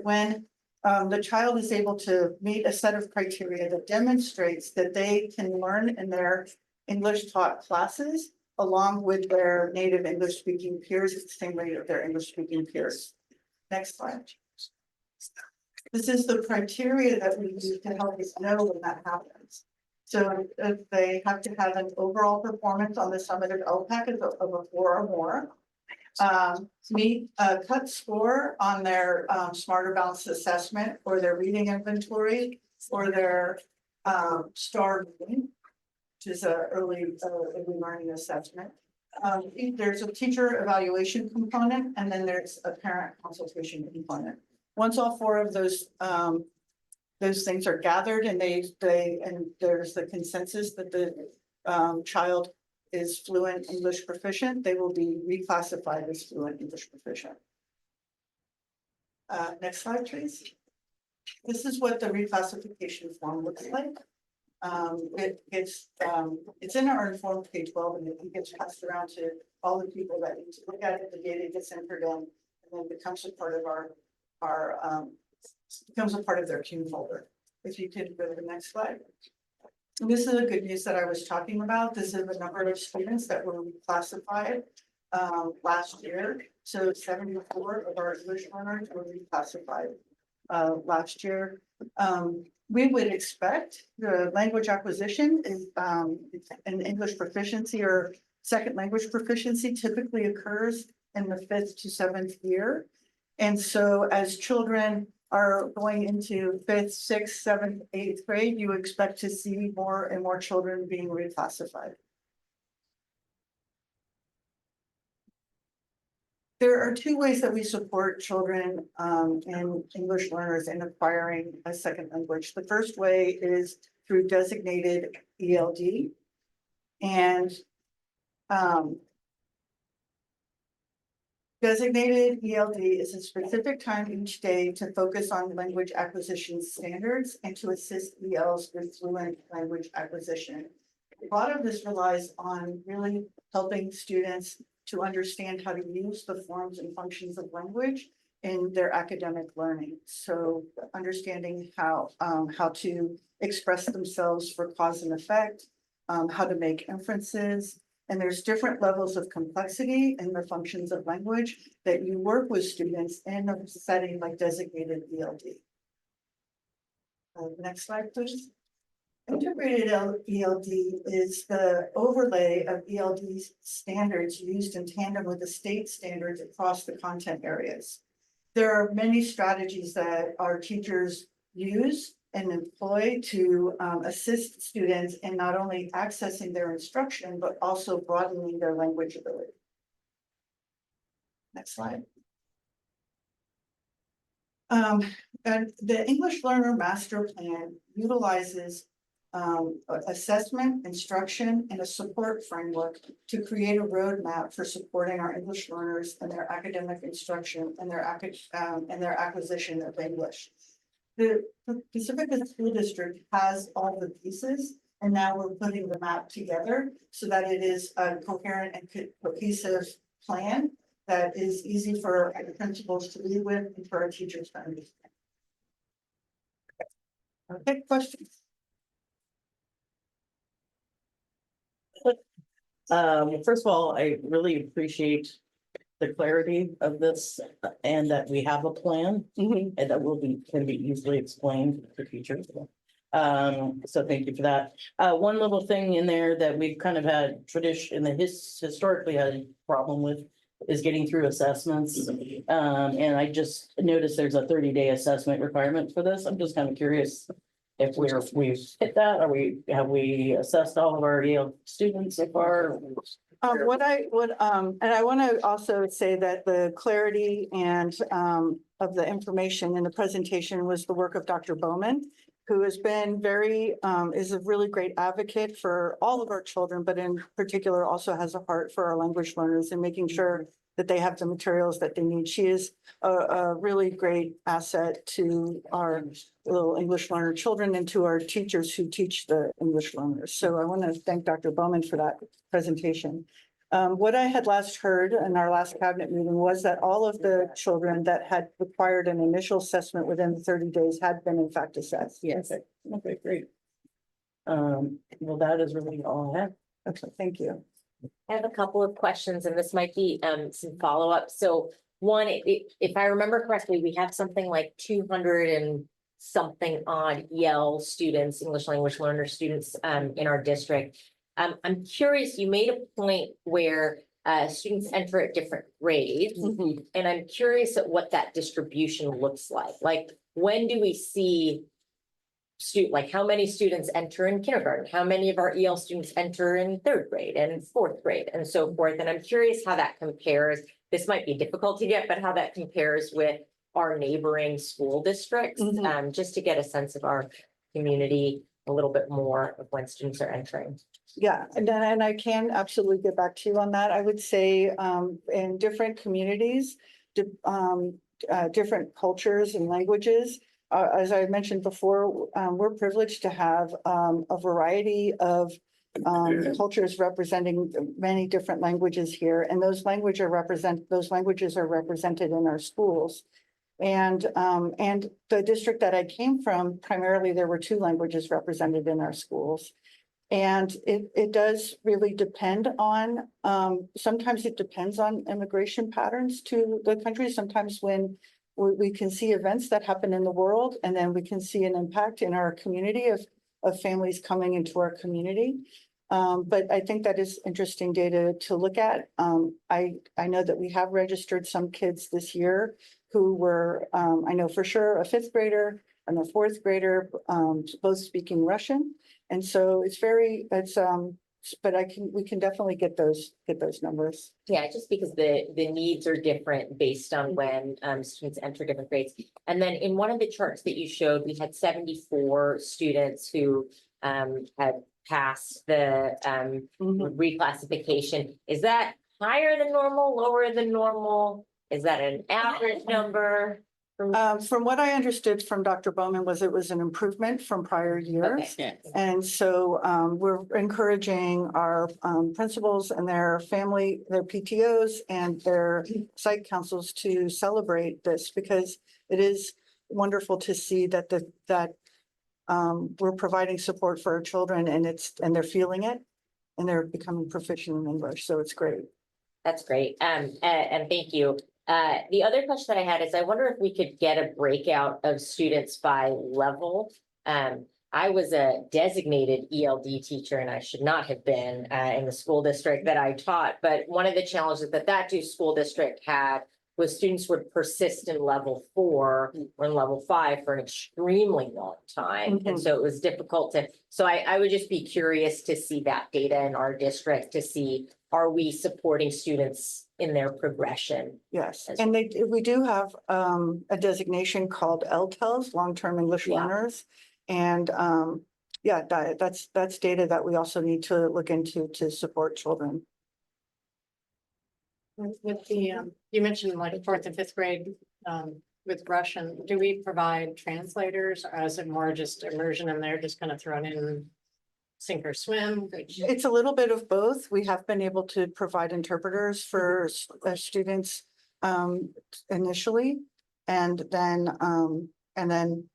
when the child is able to meet a set of criteria that demonstrates that they can learn in their English taught classes along with their native English speaking peers at the same rate of their English speaking peers. Next slide. This is the criteria that we use to help us know when that happens. So they have to have an overall performance on the summative LPAC of a 4 or more. Meet a cut score on their Smarter Balanced assessment or their reading inventory or their STAR reading, which is a early learning assessment. There's a teacher evaluation component, and then there's a parent consultation component. Once all 4 of those things are gathered and there's the consensus that the child is fluent English proficient, they will be reclassified as fluent English proficient. Next slide, please. This is what the reclassification form looks like. It's in our informed K-12 and it gets passed around to all the people that need to look at it. The data gets entered in and then becomes a part of their Q folder. If you could go to the next slide. This is the good news that I was talking about. This is the number of students that were reclassified last year. So 74 of our English learners were reclassified last year. We would expect the language acquisition is an English proficiency or second language proficiency typically occurs in the 5th to 7th year. And so as children are going into 5th, 6th, 7th, 8th grade, you expect to see more and more children being reclassified. There are two ways that we support children and English learners in acquiring a second language. The first way is through designated ELD. And designated ELD is a specific time each day to focus on language acquisition standards and to assist ELs with fluent language acquisition. A lot of this relies on really helping students to understand how to use the forms and functions of language in their academic learning. So understanding how to express themselves for cause and effect, how to make inferences. And there's different levels of complexity in the functions of language that you work with students in a setting like designated ELD. Next slide, please. Integrated ELD is the overlay of ELD standards used in tandem with the state standards across the content areas. There are many strategies that our teachers use and employ to assist students in not only accessing their instruction, but also broadening their language ability. Next slide. And the English Learner Master Plan utilizes assessment, instruction, and a support framework to create a roadmap for supporting our English learners and their academic instruction and their acquisition of English. The Pacifica School District has all the pieces, and now we're putting the map together so that it is a coherent and cohesive plan that is easy for our principals to lead with and for our teachers to understand. Okay, questions? First of all, I really appreciate the clarity of this and that we have a plan and that can be easily explained to teachers. So thank you for that. One little thing in there that we've kind of had historically had a problem with is getting through assessments. And I just noticed there's a 30-day assessment requirement for this. I'm just kind of curious if we've hit that, have we assessed all of our EL students so far? And I want to also say that the clarity and of the information in the presentation was the work of Dr. Bowman, who has been is a really great advocate for all of our children, but in particular also has a heart for our language learners and making sure that they have the materials that they need. She is a really great asset to our little English learner children and to our teachers who teach the English learners. So I want to thank Dr. Bowman for that presentation. What I had last heard in our last cabinet meeting was that all of the children that had required an initial assessment within the 30 days had been in fact assessed. Yes. Okay, great. Well, that is really all I have. Okay, thank you. I have a couple of questions, and this might be some follow-up. So one, if I remember correctly, we have something like 200 and something odd EL students, English language learner students in our district. I'm curious, you made a point where students enter at different grades, and I'm curious at what that distribution looks like. Like, when do we see like how many students enter in kindergarten? How many of our EL students enter in 3rd grade and 4th grade and so forth? And I'm curious how that compares. This might be difficult to get, but how that compares with our neighboring school districts, just to get a sense of our community a little bit more of when students are entering. Yeah, and I can absolutely get back to you on that. I would say in different communities, different cultures and languages. As I mentioned before, we're privileged to have a variety of cultures representing many different languages here, and those languages are represented in our schools. And the district that I came from, primarily there were 2 languages represented in our schools. And it does really depend on, sometimes it depends on immigration patterns to the country. Sometimes when we can see events that happen in the world, and then we can see an impact in our community of families coming into our community. But I think that is interesting data to look at. I know that we have registered some kids this year who were, I know for sure, a 5th grader and a 4th grader, both speaking Russian. And so it's but we can definitely get those numbers. Yeah, just because the needs are different based on when students enter different grades. And then in one of the charts that you showed, we had 74 students who had passed the reclassification. Is that higher than normal, lower than normal? Is that an average number? From what I understood from Dr. Bowman was it was an improvement from prior years. Okay. And so we're encouraging our principals and their family, their PTOs and their site councils to celebrate this because it is wonderful to see that we're providing support for our children and they're feeling it and they're becoming proficient in English. So it's great. That's great. And thank you. The other question that I had is I wonder if we could get a breakout of students by level. I was a designated ELD teacher and I should not have been in the school district that I taught. But one of the challenges that school district had was students would persist in level 4 or in level 5 for an extremely long time. And so it was difficult so I would just be curious to see that data in our district to see, are we supporting students in their progression? Yes, and we do have a designation called LTELs, long-term English learners. And that's data that we also need to look into to support children. With the, you mentioned like 4th and 5th grade, with Russian, do we provide translators or is it more just immersion in there, just kind of thrown in sink or swim? It's a little bit of both. We have been able to provide interpreters for students initially. And then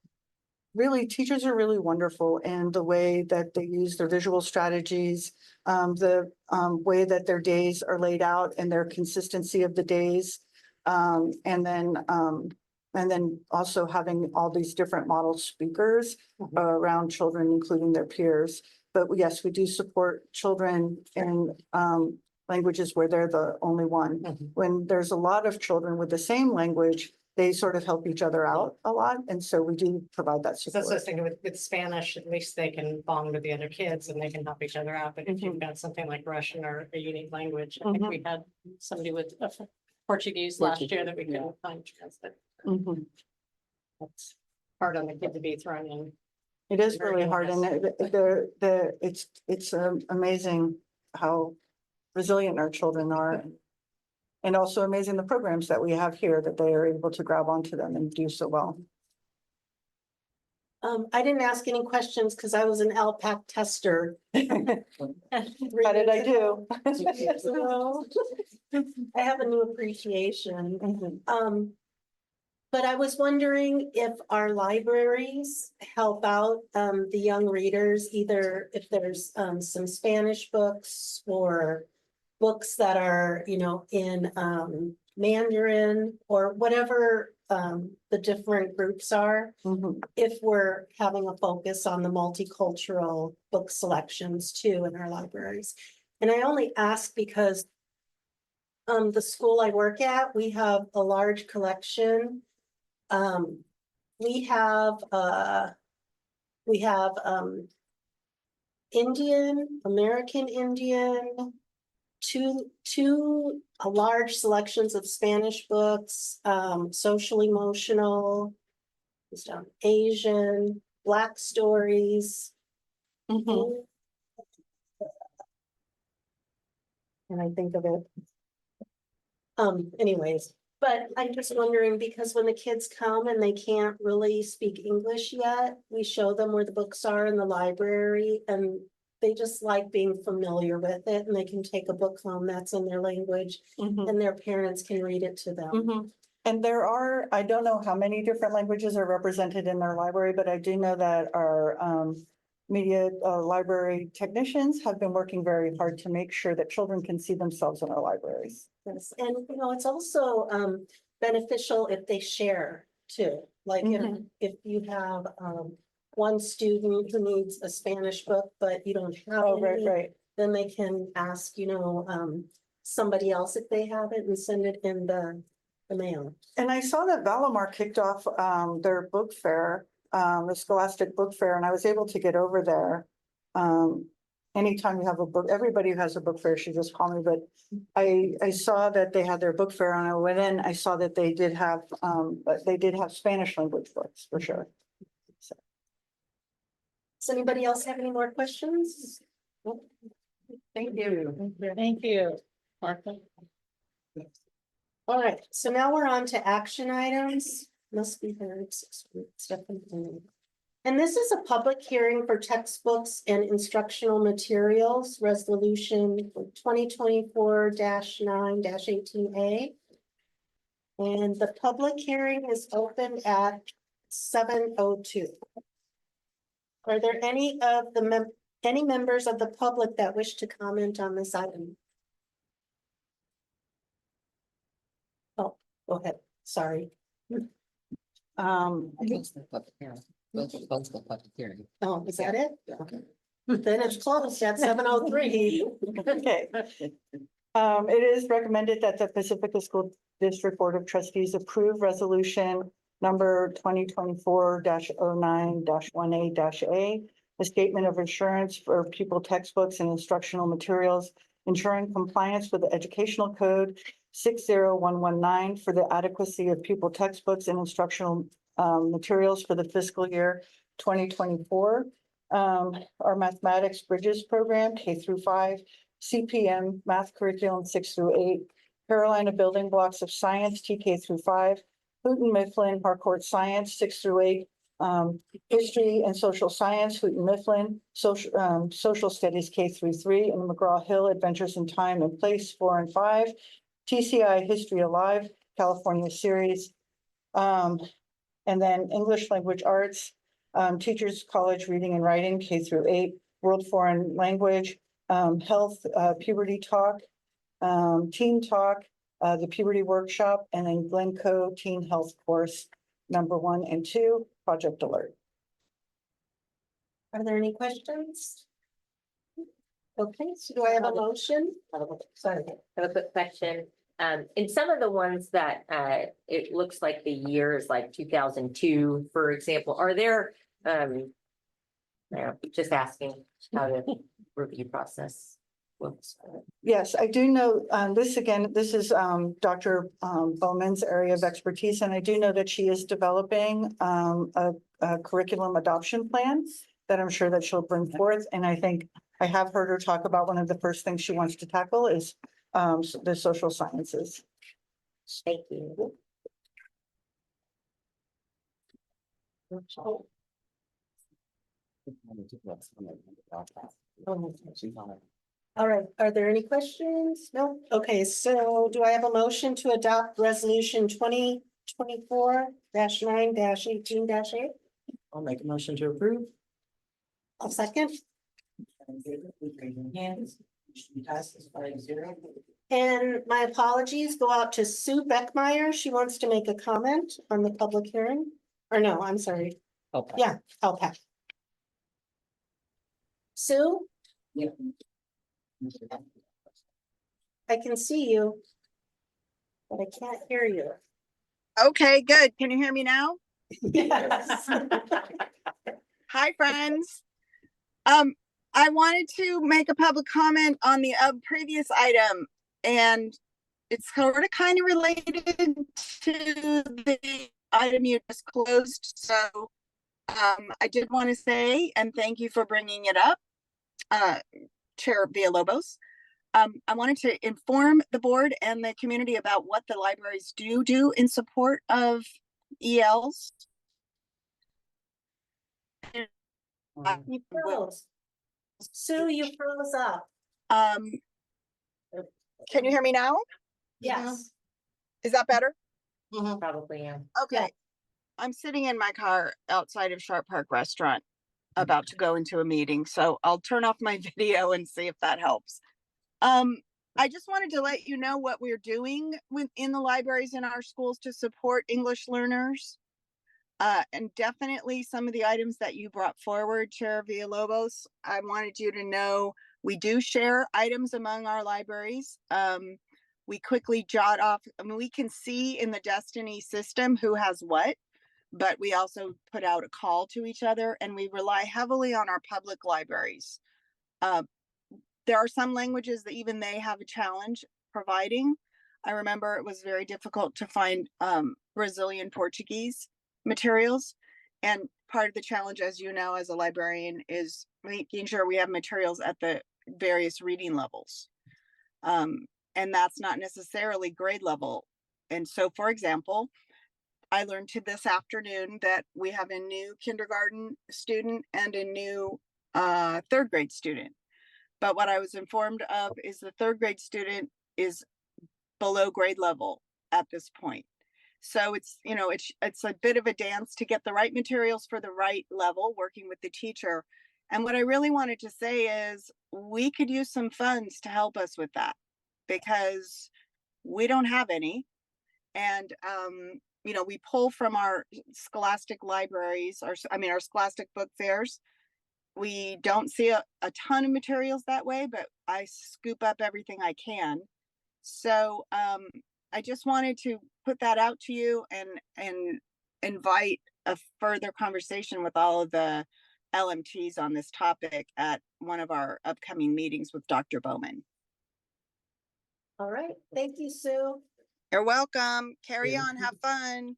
really teachers are really wonderful in the way that they use their visual strategies, the way that their days are laid out and their consistency of the days. And then also having all these different model speakers around children, including their peers. But yes, we do support children in languages where they're the only one. When there's a lot of children with the same language, they sort of help each other out a lot. And so we do provide that support. That's what I was thinking with Spanish, at least they can bond with the other kids and they can help each other out. But if you've got something like Russian or a unique language, I think we had somebody with Portuguese last year that we couldn't find translate. That's hard on the kid to be thrown in. It is really hard, and it's amazing how resilient our children are. And also amazing the programs that we have here that they are able to grab onto them and do so well. I didn't ask any questions because I was an LPAC tester. How did I do? So, I have a new appreciation. But I was wondering if our libraries help out the young readers, either if there's some Spanish books or books that are, in Mandarin or whatever the different groups are, if we're having a focus on the multicultural book selections too in our libraries. And I only ask because the school I work at, we have a large collection. We have Indian, American Indian, two large selections of Spanish books, social emotional, Asian, Black stories. And I think of it. Anyways, but I'm just wondering, because when the kids come and they can't really speak English yet, we show them where the books are in the library and they just like being familiar with it and they can take a book home that's in their language and their parents can read it to them. And there are, I don't know how many different languages are represented in our library, but I do know that our media library technicians have been working very hard to make sure that children can see themselves in our libraries. Yes, and it's also beneficial if they share too. Like if you have one student who needs a Spanish book, but you don't have any, then they can ask, somebody else if they have it and send it in the mail. And I saw that Valimar kicked off their book fair, the Scholastic Book Fair, and I was able to get over there. anytime you have a book, everybody who has a book fair should just call me, but I saw that they had their book fair and I went in, I saw that they did have Spanish language books for sure. Does anybody else have any more questions? Thank you. Thank you. Martha? All right, so now we're on to action items. Must be heard. And this is a public hearing for textbooks and instructional materials, resolution 2024-9-18A. And the public hearing is open at 7:02. Are there any of the any members of the public that wish to comment on this item? Oh, go ahead, sorry. Um, Oh, is that it? Okay. Then it's closed at 7:03. okay. It is recommended that the Pacifica School District Board of Trustees approve resolution number 2024-09-1A-A, a statement of insurance for pupil textbooks and instructional materials, ensuring compliance with the Educational Code 60119 for the adequacy of pupil textbooks and instructional materials for the fiscal year 2024. Our mathematics bridges program, K-5, CPM math curriculum 6-8, Carolina building blocks of science, TK-5, Houghton Mifflin Harcourt science 6-8, history and social science, Houghton Mifflin, social studies K-3, and McGraw-Hill adventures in time and place 4 and 5, TCI history alive, California series. And then English language arts, teachers college reading and writing K-8, world foreign language, health, puberty talk, teen talk, the puberty workshop, and then Glencoe teen health course number 1 and 2, project alert. Are there any questions? Okay, so do I have a motion? Sorry, I have a quick question. In some of the ones that, it looks like the year is like 2002, for example, are there, just asking how the review process looks. Yes, I do know, this again, this is Dr. Bowman's area of expertise, and I do know that she is developing a curriculum adoption plan that I'm sure that she'll bring forth, and I think I have heard her talk about one of the first things she wants to tackle is the social sciences. Thank you. All right, are there any questions? No? Okay, so do I have a motion to adopt resolution 2024-9-18-8? I'll make a motion to approve. I'll second. Hands. Passes 5-0. And my apologies go out to Sue Beckmeyer. She wants to make a comment on the public hearing. Or no, I'm sorry. Okay. Yeah, LPAC. Sue, Yeah. I can see you, but I can't hear you. Okay, good. Can you hear me now? Yes. Hi, friends. I wanted to make a public comment on the previous item, and it's sort of kind of related to the item you just closed. So I did want to say, and thank you for bringing it up, Chair Villalobos. I wanted to inform the board and the community about what the libraries do in support of ELs. You froze. Sue, you froze up. Can you hear me now? Yes. Is that better? Probably, yeah. Okay. I'm sitting in my car outside of Sharp Park Restaurant, about to go into a meeting, so I'll turn off my video and see if that helps. I just wanted to let you know what we're doing in the libraries in our schools to support English learners. And definitely some of the items that you brought forward, Chair Villalobos, I wanted you to know we do share items among our libraries. We quickly jot off, I mean, we can see in the Destiny system who has what, but we also put out a call to each other, and we rely heavily on our public libraries. there are some languages that even they have a challenge providing. I remember it was very difficult to find Brazilian Portuguese materials. And part of the challenge, as you know, as a librarian, is making sure we have materials at the various reading levels. And that's not necessarily grade level. And so, for example, I learned this afternoon that we have a new kindergarten student and a new third grade student. But what I was informed of is the third grade student is below grade level at this point. So it's, you know, it's a bit of a dance to get the right materials for the right level, working with the teacher. And what I really wanted to say is we could use some funds to help us with that, because we don't have any. And you know, we pull from our scholastic libraries, our scholastic book fairs. We don't see a ton of materials that way, but I scoop up everything I can. So I just wanted to put that out to you and invite a further conversation with all of the LMTs on this topic at one of our upcoming meetings with Dr. Bowman. All right, thank you, Sue. You're welcome. Carry on, have fun.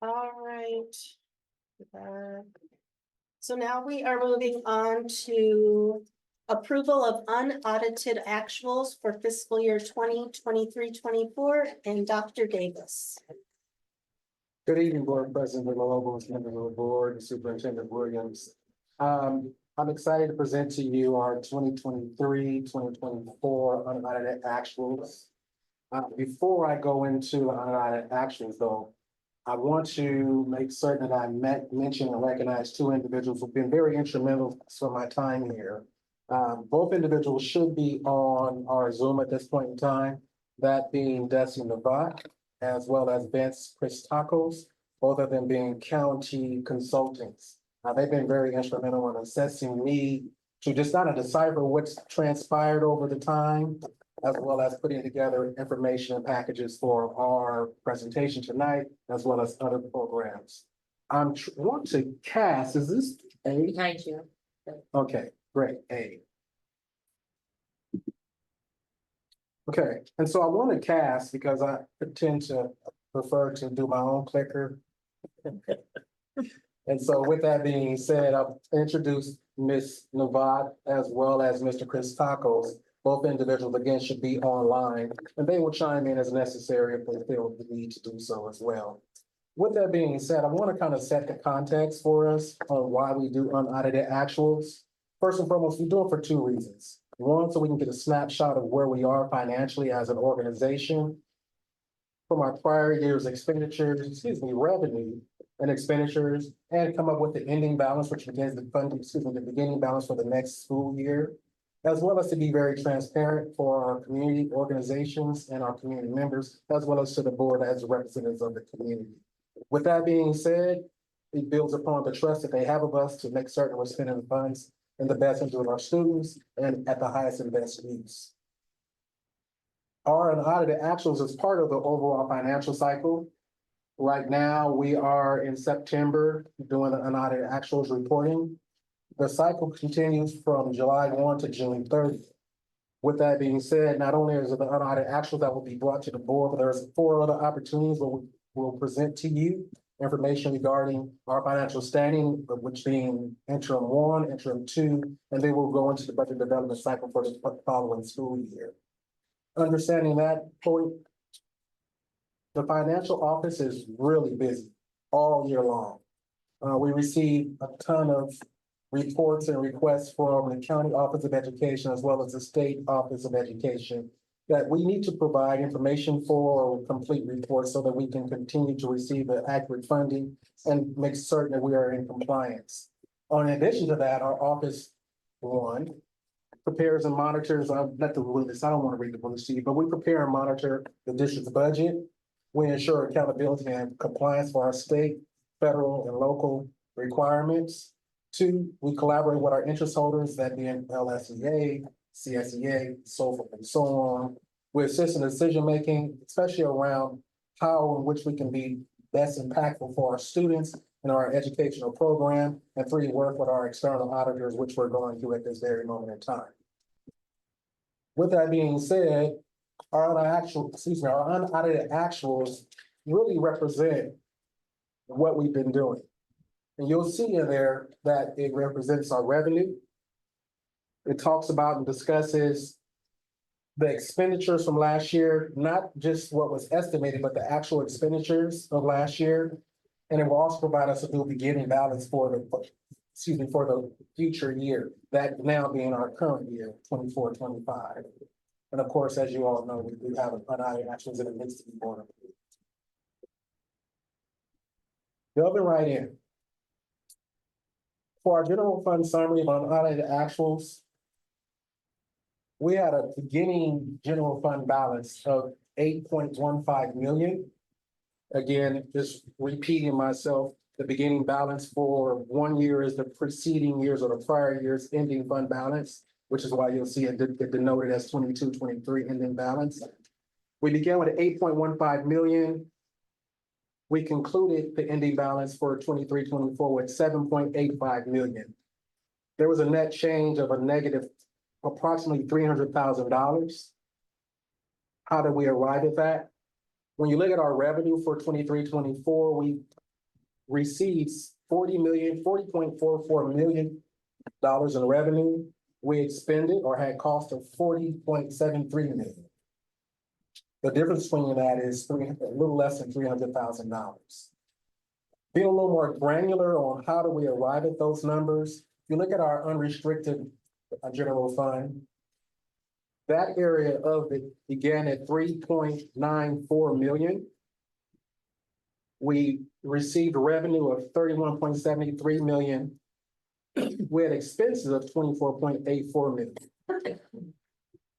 All right. So now we are moving on to approval of unaudited actuals for fiscal year 2023-24, and Dr. Davis. Good evening, Board President Villalobos, members of the board, and Superintendent Williams. I'm excited to present to you our 2023-2024 unaudited actuals. Before I go into unaudited actuals, though, I want to make certain that I mention and recognize two individuals who've been very instrumental for my time here. Both individuals should be on our Zoom at this point in time, that being Desi Novak, as well as Vince Christakos, both of them being county consultants. They've been very instrumental in assessing me to just kind of decipher what's transpired over the time, as well as putting together information and packages for our presentation tonight, as well as other programs. Want to cast, is this A? Behind you. Okay, great, A. Okay, and so I want to cast because I tend to prefer to do my own clicker. And so with that being said, I'll introduce Ms. Novak as well as Mr. Christakos. Both individuals, again, should be online, and they will chime in as necessary if they feel the need to do so as well. With that being said, I want to kind of set the context for us on why we do unaudited actuals. First and foremost, we do it for two reasons. One, so we can get a snapshot of where we are financially as an organization from our prior year's revenue and expenditures, and come up with the ending balance, which begins the the beginning balance for the next school year, as well as to be very transparent for our community organizations and our community members, as well as to the board as representatives of the community. With that being said, it builds upon the trust that they have of us to make certain we're spending the funds in the best interest of our students and at the highest and best use. Our unaudited actuals is part of the overall financial cycle. Right now, we are in September doing the unaudited actuals reporting. The cycle continues from July 1 to June 30. With that being said, not only is it the unaudited actuals that will be brought to the board, but there's 4 other opportunities where we will present to you information regarding our financial standing, which being interim 1, interim 2, and then we'll go into the budget development cycle for the following school year. Understanding that point, the financial office is really busy all year long. We receive a ton of reports and requests from the County Office of Education, as well as the State Office of Education, that we need to provide information for or complete reports so that we can continue to receive the accurate funding and make certain that we are in compliance. In addition to that, our Office 1 prepares and monitors, not the list, I don't want to read the list to you, but we prepare and monitor the district's budget. We ensure accountability and compliance for our state, federal, and local requirements. 2, we collaborate with our interest holders, that being LSEA, CSEA, so forth and so on. We assist in decision-making, especially around how in which we can be best impactful for our students in our educational program, and 3, work with our external auditors, which we're going through at this very moment in time. With that being said, our unaudited actuals really represent what we've been doing. And you'll see in there that it represents our revenue. It talks about and discusses the expenditures from last year, not just what was estimated, but the actual expenditures of last year. And it will also provide us a new beginning balance for the future year, that now being our current year, 24-25. And of course, as you all know, we do have unaudited actuals that it needs to be borne. Delving right in. For our general fund summary of unaudited actuals, we had a beginning general fund balance of 8.15 million. Again, just repeating myself, the beginning balance for 1 year is the preceding years or the prior year's ending fund balance, which is why you'll see it denoted as 22-23 ending balance. We began with 8.15 million. We concluded the ending balance for 23-24 with 7.85 million. There was a net change of a negative approximately $300,000. How did we arrive at that? When you look at our revenue for 23-24, we received $40.44 million in revenue. We expended or had cost of $40.73 million. The difference between that is a little less than $300,000. Being a little more granular on how do we arrive at those numbers, if you look at our unrestricted general fund, that area of it began at 3.94 million. We received revenue of 31.73 million. We had expenses of 24.84 million.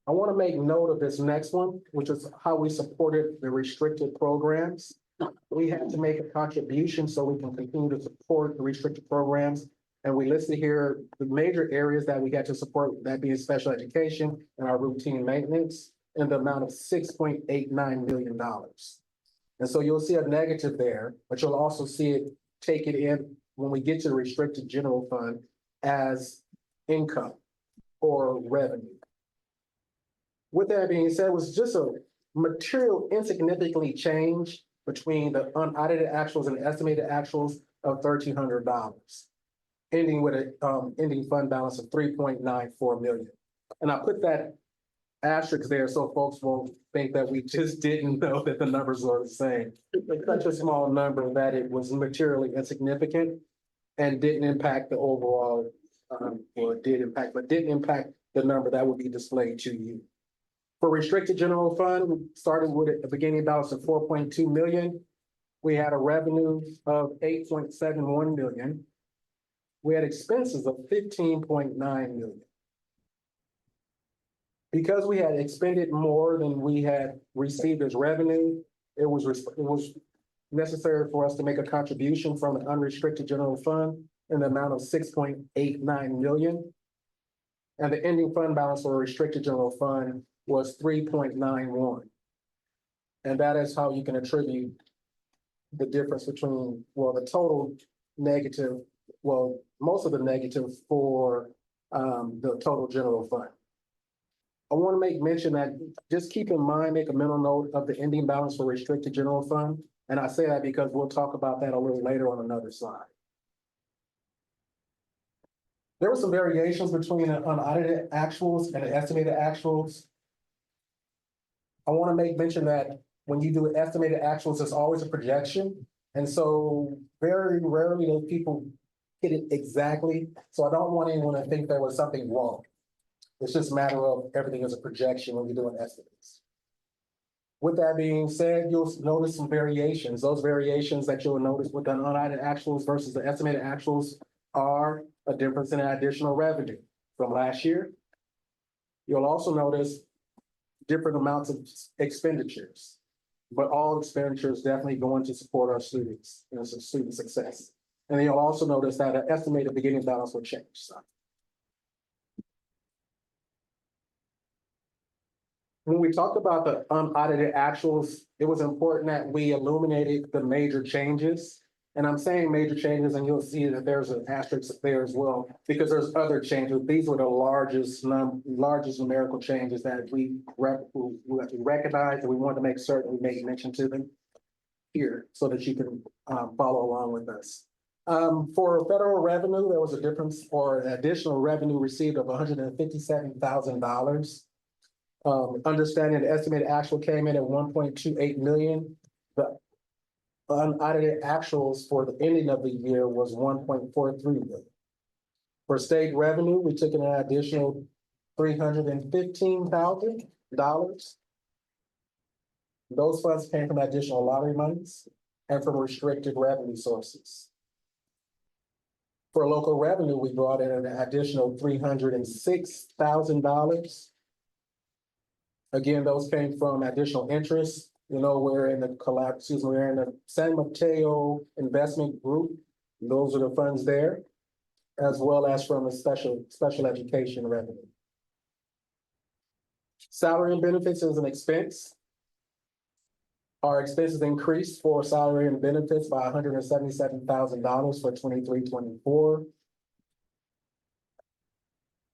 I want to make note of this next one, which is how we supported the restricted programs. We had to make a contribution so we can continue to support the restricted programs. And we listed here the major areas that we got to support, that being special education and our routine maintenance, in the amount of $6.89 million. And so you'll see a negative there, but you'll also see it take it in when we get to the restricted general fund as income or revenue. With that being said, it was just a material insignificantly change between the unaudited actuals and estimated actuals of $1,300, ending with an ending fund balance of 3.94 million. And I put that asterisk there so folks won't think that we just didn't know that the numbers are the same. It's such a small number that it was materially insignificant and didn't impact the overall, or it did impact, but didn't impact the number that would be displayed to you. For restricted general fund, we started with a beginning balance of 4.2 million. We had a revenue of 8.71 million. We had expenses of 15.9 million. Because we had expended more than we had received as revenue, it was necessary for us to make a contribution from the unrestricted general fund in the amount of 6.89 million. And the ending fund balance for a restricted general fund was 3.91. And that is how you can attribute the difference between, well, the total negative, well, most of the negative for the total general fund. I want to make mention that just keep in mind, make a mental note of the ending balance for restricted general fund. And I say that because we'll talk about that a little later on another slide. There were some variations between the unaudited actuals and the estimated actuals. I want to make mention that when you do estimated actuals, it's always a projection. And so very rarely those people hit it exactly. So I don't want anyone to think there was something wrong. It's just a matter of everything is a projection when you're doing estimates. With that being said, you'll notice some variations. Those variations that you'll notice with the unaudited actuals versus the estimated actuals are a difference in additional revenue from last year. You'll also notice different amounts of expenditures, but all expenditures definitely going to support our students and student success. And then you'll also notice that an estimated beginning balance will change. So when we talk about the unaudited actuals, it was important that we illuminated the major changes And I'm saying major changes, and you'll see that there's an asterisk there as well, because there's other changes. These were the largest numerical changes that we recognize, and we want to make certain we make mention to them here, so that you can follow along with us. For federal revenue, there was a difference or an additional revenue received of $157,000. Understanding the estimated actual came in at 1.28 million. The unaudited actuals for the ending of the year was 1.43 million. For state revenue, we took in an additional $315,000. Those funds came from additional lottery monies and from restricted revenue sources. For local revenue, we brought in an additional $306,000. Again, those came from additional interest. You know, we're in the San Mateo Investment Group. Those are the funds there, as well as from a special education revenue. Salary and benefits is an expense. Our expenses increased for salary and benefits by $177,000 for 23-24.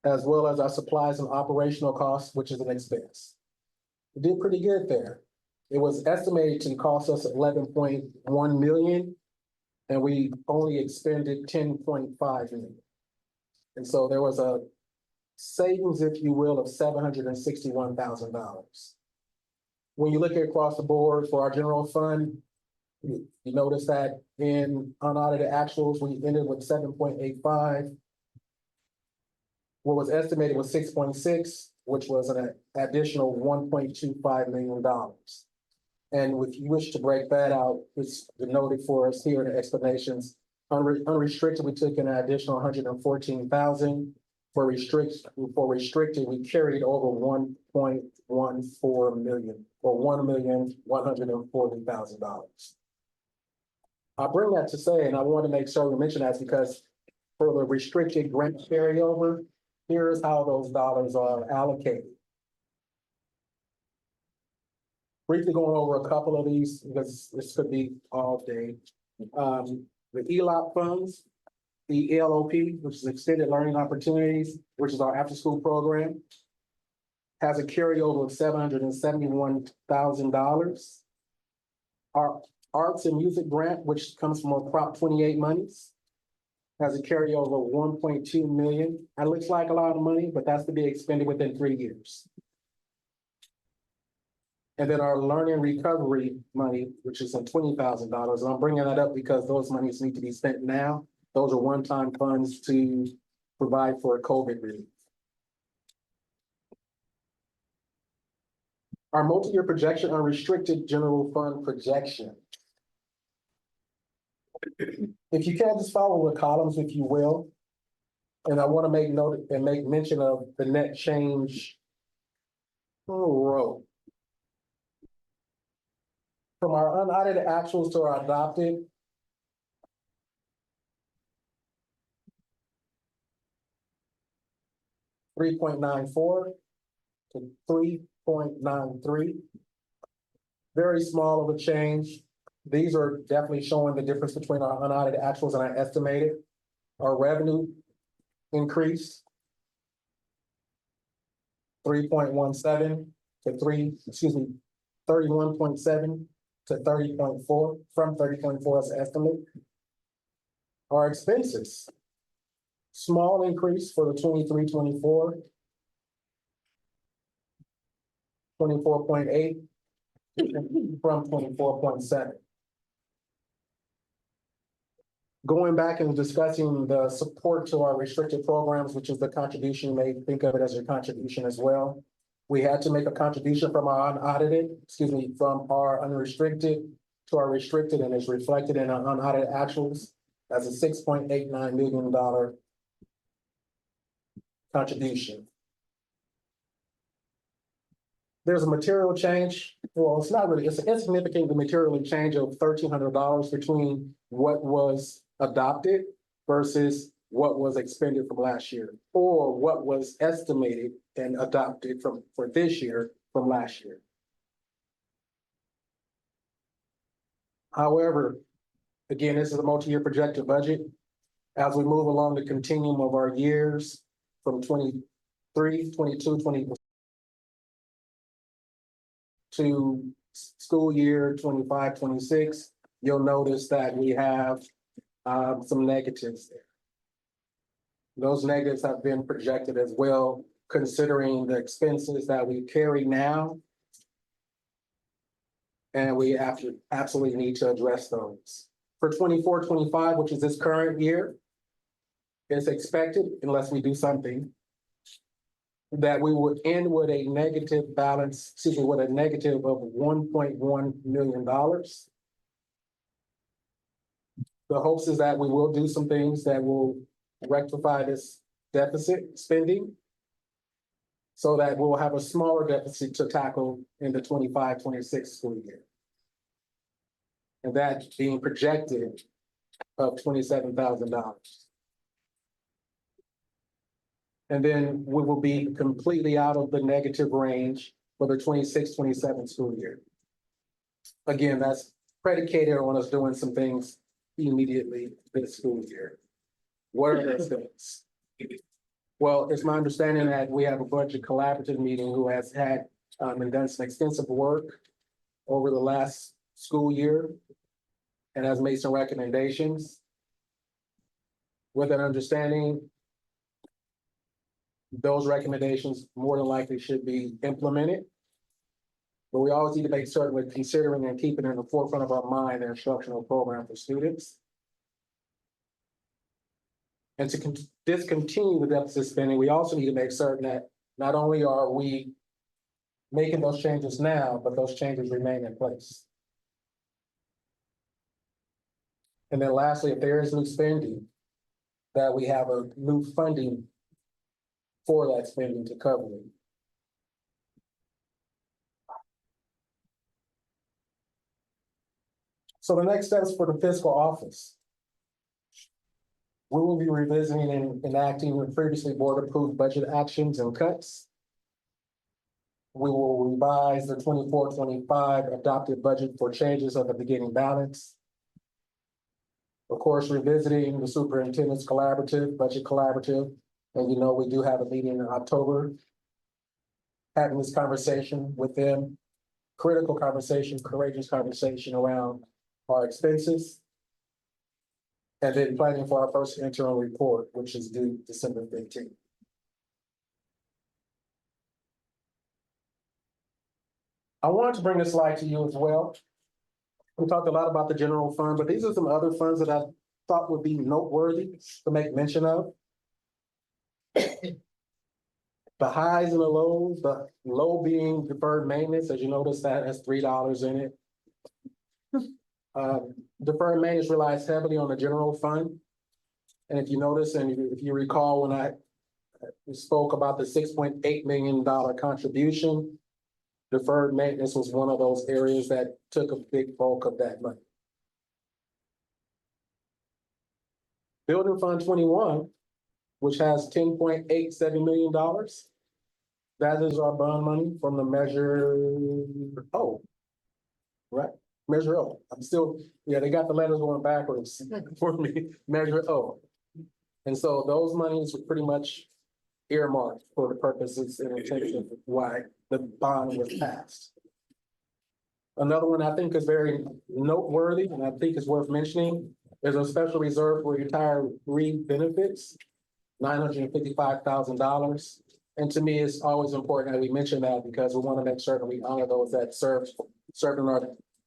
As well as our supplies and operational costs, which is an expense. We did pretty good there. It was estimated to cost us 11.1 million, and we only expended 10.5 million. And so there was a savings, if you will, of $761,000. When you look at across the board for our general fund, you notice that in unaudited actuals, we ended with 7.85. What was estimated was 6.6, which was an additional $1.25 million. And if you wish to break that out, it's denoted for us here in the explanations. Unrestricted, we took in an additional 114,000. For restricted, we carried over 1.14 million, or $1,140,000. I bring that to say, and I want to make sure we mention that because for the restricted grant carryover, here's how those dollars are allocated. Briefly going over a couple of these, because this could be all day. The ELOP funds, the ELOP, which is Extended Learning Opportunities, which is our after-school program, has a carryover of $771,000. Our Arts and Music Grant, which comes from our Prop 28 monies, has a carryover of 1.2 million. That looks like a lot of money, but that's to be expended within 3 years. And then our learning recovery money, which is some $20,000. And I'm bringing that up because those monies need to be spent now. Those are one-time funds to provide for COVID relief. Our multi-year projection, unrestricted general fund projection. If you can, just follow the columns, if you will. And I want to make note and make mention of the net change row. From our unaudited actuals to our adopted, $3.94 to $3.93. Very small of a change. These are definitely showing the difference between our unaudited actuals and our estimated. Our revenue increased 31.7 to 31.7 to 30.4 from 30.4 as an estimate. Our expenses, small increase for the 23-24, 24.8 from 24.7. Going back and discussing the support to our restricted programs, which is the contribution, you may think of it as your contribution as well. We had to make a contribution from our from our unrestricted to our restricted, and it's reflected in our unaudited actuals as a $6.89 million contribution. There's a material change. Well, it's not really, it's a significant material change of $1,300 between what was adopted versus what was expended from last year, or what was estimated and adopted for this year from last year. However, Again, this is a multi-year projected budget. As we move along the continuum of our years from 23, 22, 20 to school year 25, 26, you'll notice that we have some negatives there. Those negatives have been projected as well, considering the expenses that we carry now. And we absolutely need to address those. For 24, 25, which is this current year, it's expected, unless we do something, that we would end with a negative balance, excuse me, with a negative of $1.1 million. The hopes is that we will do some things that will rectify this deficit spending so that we'll have a smaller deficit to tackle in the 25, 26 school year. And that being projected of $27,000. And then we will be completely out of the negative range for the 26, 27 school year. Again, that's predicated on us doing some things immediately this school year. What are those things? Well, it's my understanding that we have a budget collaborative meeting who has had and done some extensive work over the last school year and has made some recommendations. With an understanding, those recommendations more than likely should be implemented. But we always need to make certain we're considering and keeping in the forefront of our mind the instructional program for students. And to discontinue the deficit spending, we also need to make certain that not only are we making those changes now, but those changes remain in place. And then lastly, if there is new spending, that we have a new funding for that spending to cover it. So the next steps for the fiscal office. We will be revisiting and enacting the previously board-approved budget actions and cuts. We will revise the 24-25 adopted budget for changes of the beginning balance. Of course, revisiting the superintendent's collaborative, budget collaborative. And you know, we do have a meeting in October. Having this conversation with them, critical conversation, courageous conversation around our expenses. And then planning for our first interim report, which is due December 15th. I wanted to bring this slide to you as well. We talked a lot about the general fund, but these are some other funds that I thought would be noteworthy to make mention of. The highs and the lows, the low being deferred maintenance, as you notice that has $3 in it. Deferred maintenance relies heavily on the general fund. And if you notice, and if you recall, when I spoke about the $6.8 million contribution, deferred maintenance was one of those areas that took a big bulk of that money. Building Fund 21, which has $10.87 million. That is our bond money from the Measure O. Right? Measure O. I'm still, yeah, they got the letters going backwards for me. Measure O. And so those monies were pretty much earmarked for the purposes and intention of why the bond was passed. Another one I think is very noteworthy and I think is worth mentioning is a special reserve for retiree benefits, $955,000. And to me, it's always important that we mention that because we want to make certain we honor those that served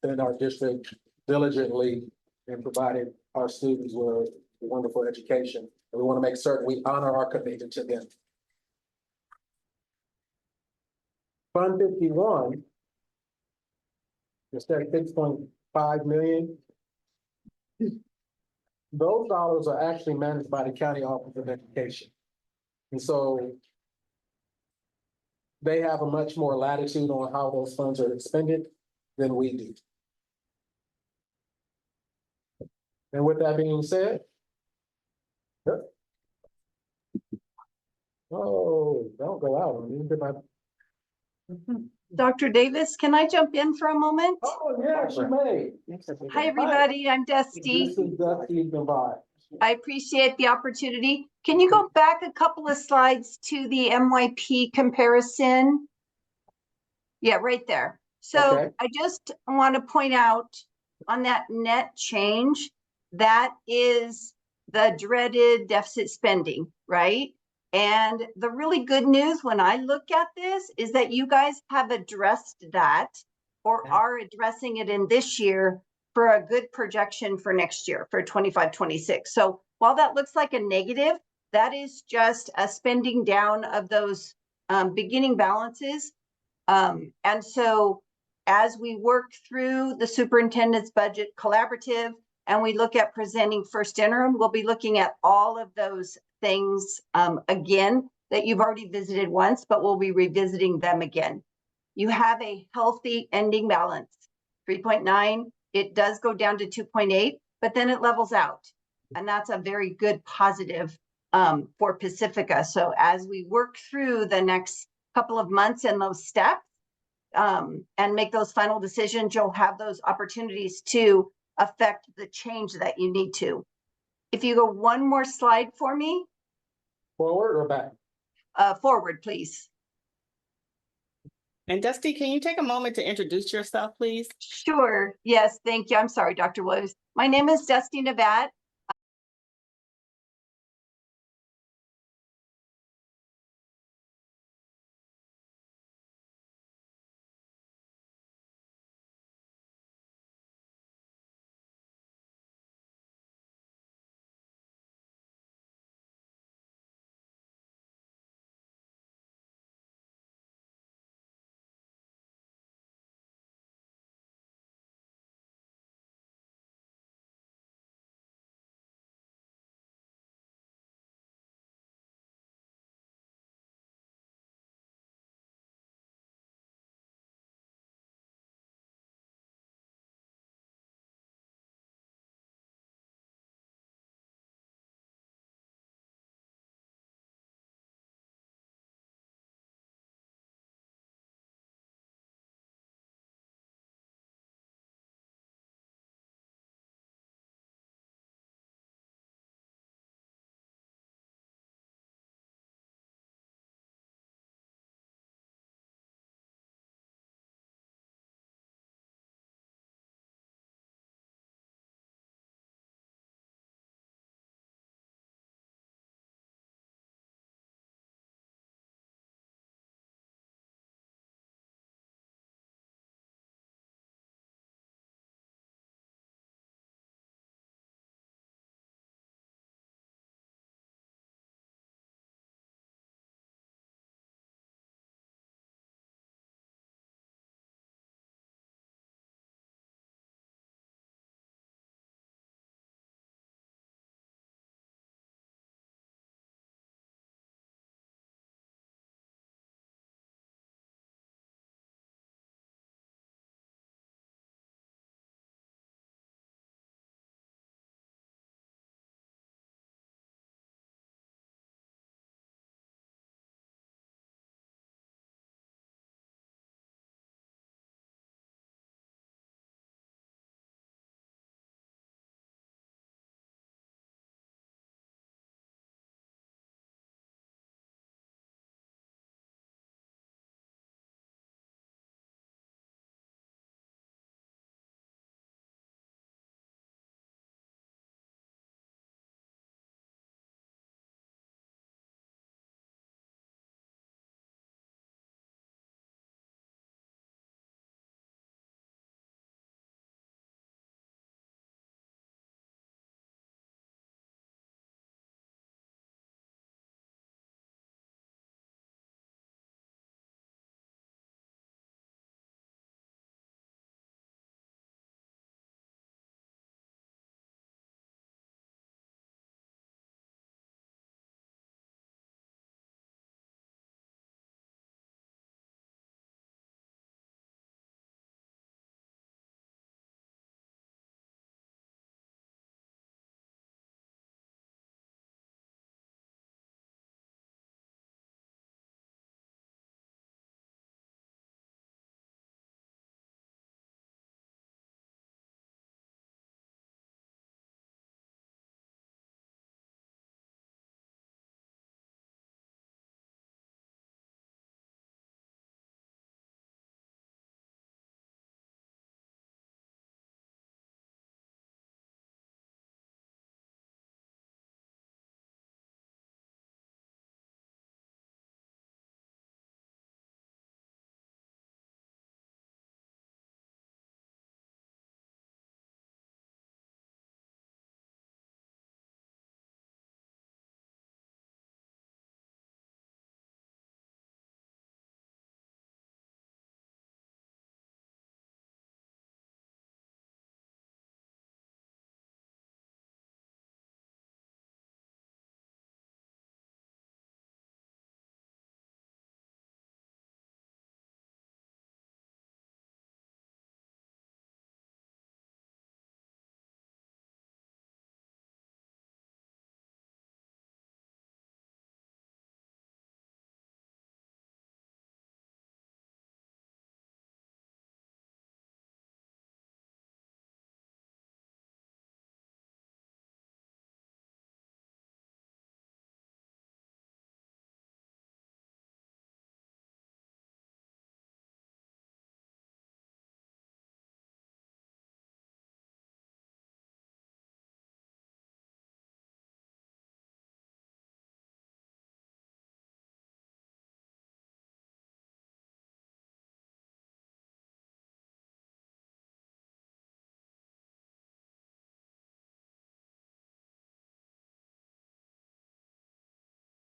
in our district diligently and provided our students with a wonderful education. And we want to make certain we honor our commitment to them. Fund 51, instead of 6.5 million. Those dollars are actually managed by the County Office of Education. And so they have a much more latitude on how those funds are expended than we do. And with that being said, oh, don't go out on me. Dr. Davis, can I jump in for a moment? Oh, yes, you may. Hi, everybody. I'm Dusty. This is Dusty Novad. I appreciate the opportunity. Can you go back a couple of slides to the MYP comparison? Yeah, right there. So Okay. I just want to point out on that net change, that is the dreaded deficit spending, right? And the really good news when I look at this is that you guys have addressed that or are addressing it in this year for a good projection for next year for 25-26. So while that looks like a negative, that is just a spending down of those beginning balances. And so as we work through the superintendent's budget collaborative and we look at presenting first interim, we'll be looking at all of those things again that you've already visited once, but we'll be revisiting them again. You have a healthy ending balance, 3.9. It does go down to 2.8, but then it levels out. And that's a very good positive for Pacifica. So as we work through the next couple of months and those steps and make those final decisions, you'll have those opportunities to affect the change that you need to. If you go one more slide for me. Forward or back? Forward, please. And Dusty, can you take a moment to introduce yourself, please? Sure. Yes, thank you. I'm sorry, Dr. Williams. My name is Dusty Navat.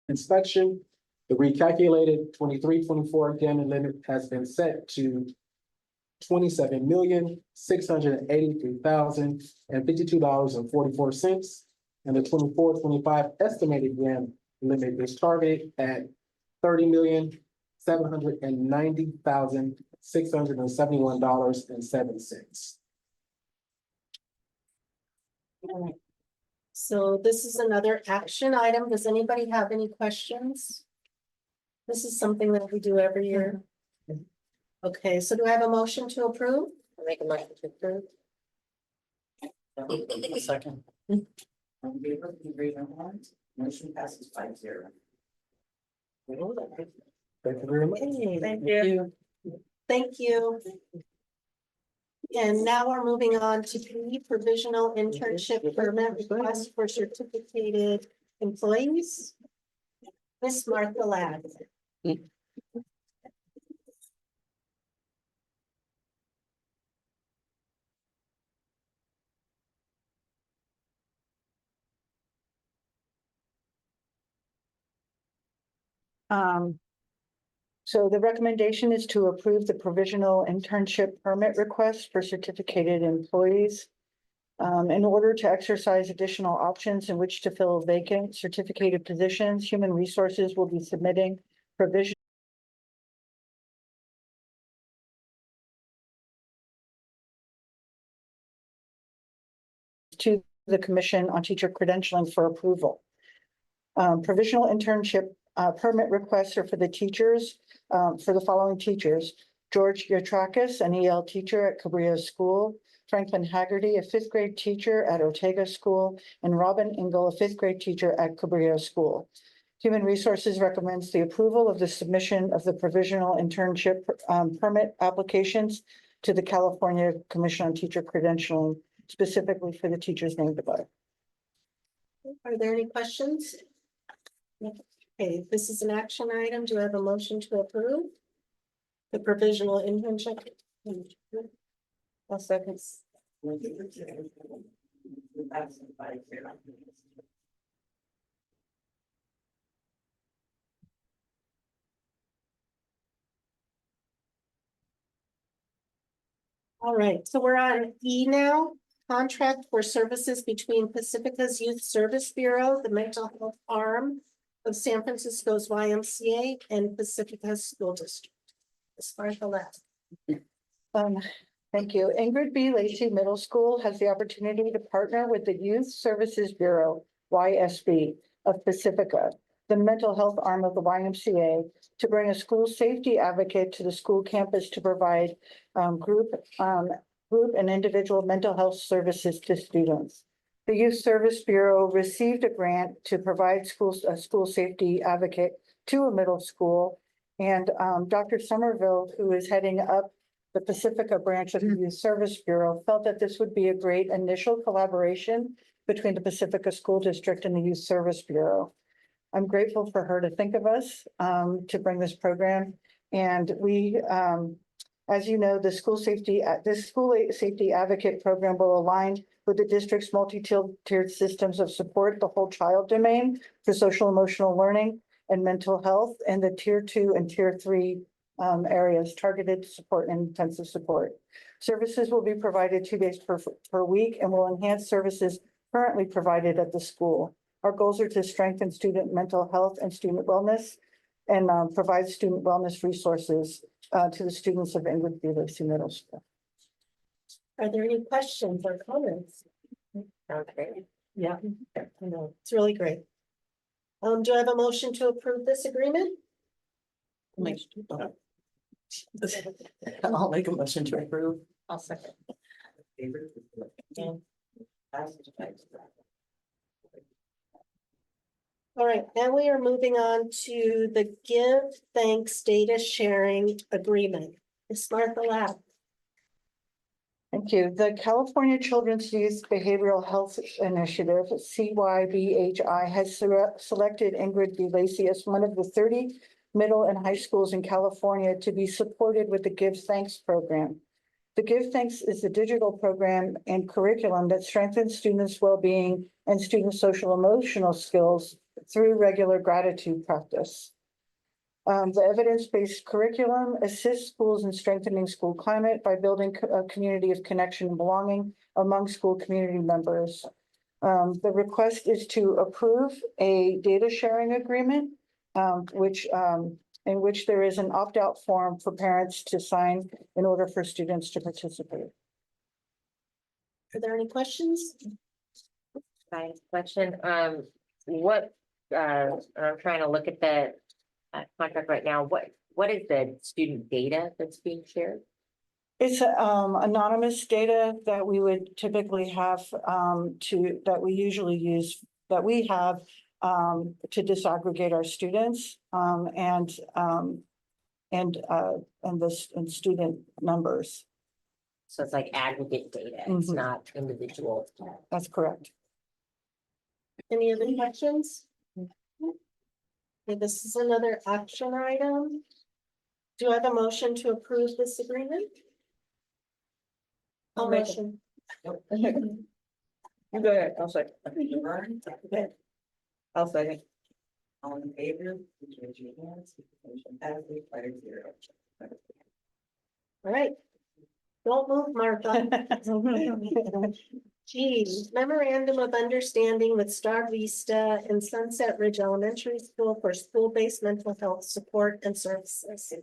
inspection. The recalculated 23-24 gamma limit has been set to $27,683,052.44. And the 24-25 estimated GAM limit is targeted at $30,790,671.07. So this is another action item. Does anybody have any questions? This is something that we do every year. Okay, so do I have a motion to approve? I'll make a motion to approve. Second. On favor, please raise your hand. Motion passes 5-0. Thank you very much. Thank you. Thank you. And now we're moving on to the provisional internship permit request for certificated employees. Miss Martha Ladd. So the recommendation is to approve the provisional internship permit request for certificated employees. In order to exercise additional options in which to fill vacant certificated positions, Human Resources will be submitting provision to the Commission on Teacher Credentialing for approval. Provisional internship permit requests are for the teachers, for the following teachers: George Yatrakis, an EL teacher at Cabrillo School; Franklin Haggerty, a fifth grade teacher at Ortega School; and Robin Engel, a fifth grade teacher at Cabrillo School. Human Resources recommends the approval of the submission of the provisional internship permit applications to the California Commission on Teacher Credentialing, specifically for the teachers named above. Are there any questions? Okay, this is an action item. Do I have a motion to approve the provisional internship? I'll second. All right, so we're on E now. Contract for services between Pacifica's Youth Service Bureau, the mental health arm of San Francisco's YMCA, and Pacifica's School District. As far as the last. Thank you. Ingrid B. Lacey Middle School has the opportunity to partner with the Youth Services Bureau, YSB, of Pacifica, the mental health arm of the YMCA, to bring a school safety advocate to the school campus to provide group and individual mental health services to students. The Youth Service Bureau received a grant to provide a school safety advocate to a middle school. And Dr. Somerville, who is heading up the Pacifica branch of the Youth Service Bureau, felt that this would be a great initial collaboration between the Pacifica School District and the Youth Service Bureau. I'm grateful for her to think of us to bring this program. And we, as you know, this school safety advocate program will align with the district's multi-tiered systems of support, the whole child domain for social emotional learning and mental health, and the tier 2 and tier 3 areas, targeted support and intensive support. Services will be provided 2 days per week and will enhance services currently provided at the school. Our goals are to strengthen student mental health and student wellness, and provide student wellness resources to the students of Ingrid B. Lacey Middle School. Are there any questions or comments? Okay. Yeah, I know, it's really great. Do I have a motion to approve this agreement? I'll make a motion to approve. I'll second. All right, now we are moving on to the Give Thanks Data Sharing Agreement. Ms. Martha Lapp. Thank you. The California Children's Youth Behavioral Health Initiative, CYBHI, has selected Ingrid B. Lacey as one of the 30 middle and high schools in California to be supported with the Give Thanks program. The Give Thanks is a digital program and curriculum that strengthens students' well-being and student social emotional skills through regular gratitude practice. The evidence-based curriculum assists schools in strengthening school climate by building a community of connection and belonging among school community members. The request is to approve a data sharing agreement, in which there is an opt-out form for parents to sign in order for students to participate. Are there any questions? My question, I'm trying to look at the contract right now. What is the student data that's being shared? It's anonymous data that we would typically have that we usually use, that we have to disaggregate our students and student numbers. So it's like aggregate data, it's not individual. That's correct. Any other questions? Okay, this is another action item. Do I have a motion to approve this agreement? I'll motion. You go ahead, I'll second. I'll second. All in favor, please raise your hands. Motion passes 5-0. All right. Don't move, Martha. G, memorandum of understanding with Star Vista and Sunset Ridge Elementary School for school-based mental health support and services.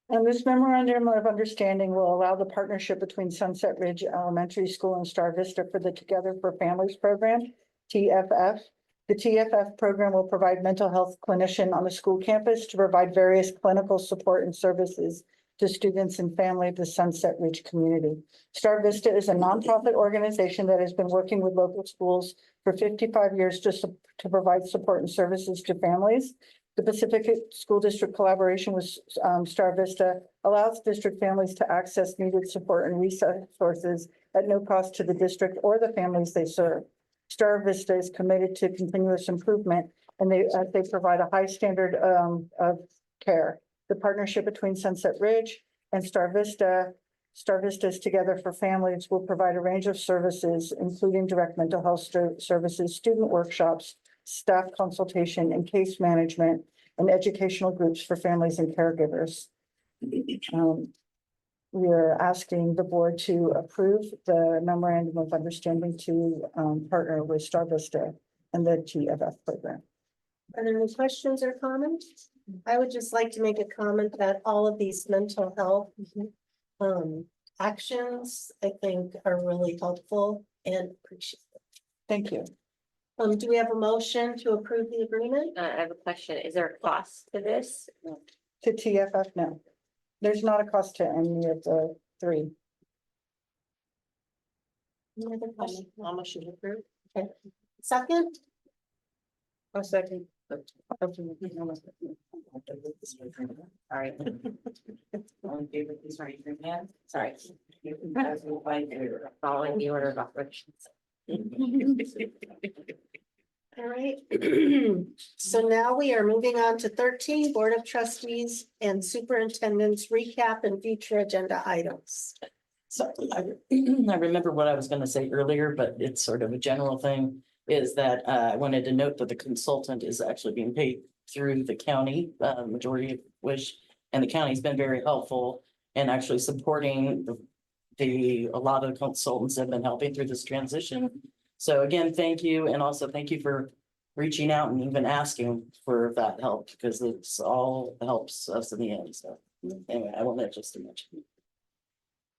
And this memorandum of understanding will allow the partnership between Sunset Ridge Elementary School and Star Vista for the Together for Families program, TFF. The TFF program will provide mental health clinician on the school campus to provide various clinical support and services to students and family of the Sunset Ridge community. Star Vista is a nonprofit organization that has been working with local schools for 55 years to provide support and services to families. The Pacifica School District collaboration with Star Vista allows district families to access needed support and resources at no cost to the district or the families they serve. Star Vista is committed to continuous improvement, and they provide a high standard of care. The partnership between Sunset Ridge and Star Vista's Together for Families will provide a range of services, including direct mental health services, student workshops, staff consultation and case management, and educational groups for families and caregivers. We are asking the board to approve the memorandum of understanding to partner with Star Vista and the TFF program. Are there any questions or comments? I would just like to make a comment that all of these mental health actions, I think, are really helpful and appreciated. Thank you. Do we have a motion to approve the agreement? I have a question. Is there a cost to this? To TFF, no. There's not a cost to any of the three. Any other questions? I'll motion to approve. Okay. Second? I'll second. All right. All in favor, please raise your hand. Sorry, Motion passes 5-0. following the order of operations. All right. So now we are moving on to 13, Board of Trustees and Superintendent's recap and future agenda items. So I remember what I was gonna say earlier, but it's sort of a general thing, is that I wanted to note that the consultant is actually being paid through the county, majority of which, and the county's been very helpful in actually supporting a lot of the consultants have been helping through this transition. So again, thank you, and also thank you for reaching out and even asking for that help, because it's all helps us in the end, so anyway, I won't mention too much.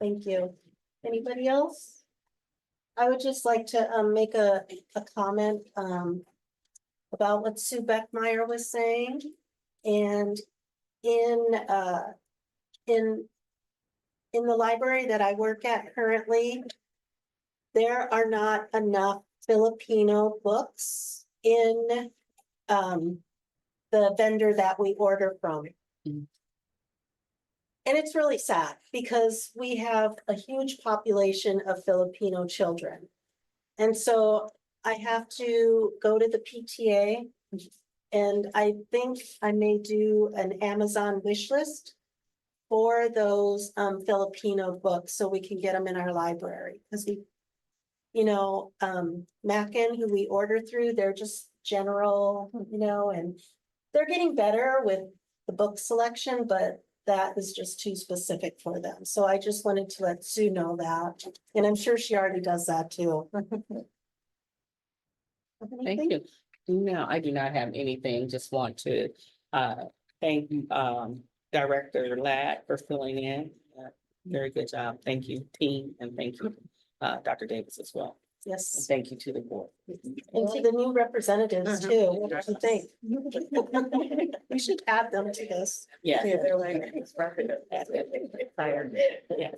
Thank you. Anybody else? I would just like to make a comment about what Sue Beckmeyer was saying. And in the library that I work at currently, there are not enough Filipino books in the vendor that we order from. And it's really sad because we have a huge population of Filipino children. And so I have to go to the PTA, and I think I may do an Amazon wish list for those Filipino books so we can get them in our library. Because we, Mackin, who we order through, they're just general, and they're getting better with the book selection, but that is just too specific for them. So I just wanted to let Sue know that, and I'm sure she already does that too. Thank you. No, I do not have anything. Just want to thank Director Ladd for filling in. Very good job. Thank you, team, and thank you, Dr. Davis as well. And Yes, thank you to the board. and to the new representatives too. What do you think? We should add them to this. Yeah. They're like, Tired. Yeah.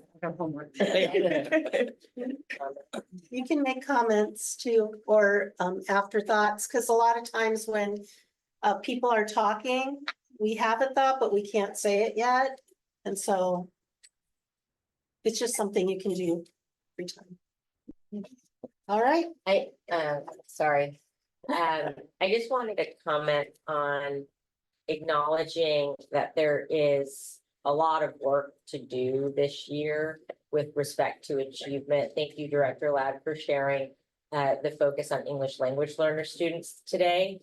you can make comments too, or afterthoughts, because a lot of times when people are talking, we have a thought, but we can't say it yet. And so it's just something you can do every time. All right. Sorry. I just wanted to comment on acknowledging that there is a lot of work to do this year with respect to achievement. Thank you, Director Ladd, for sharing the focus on English language learner students today.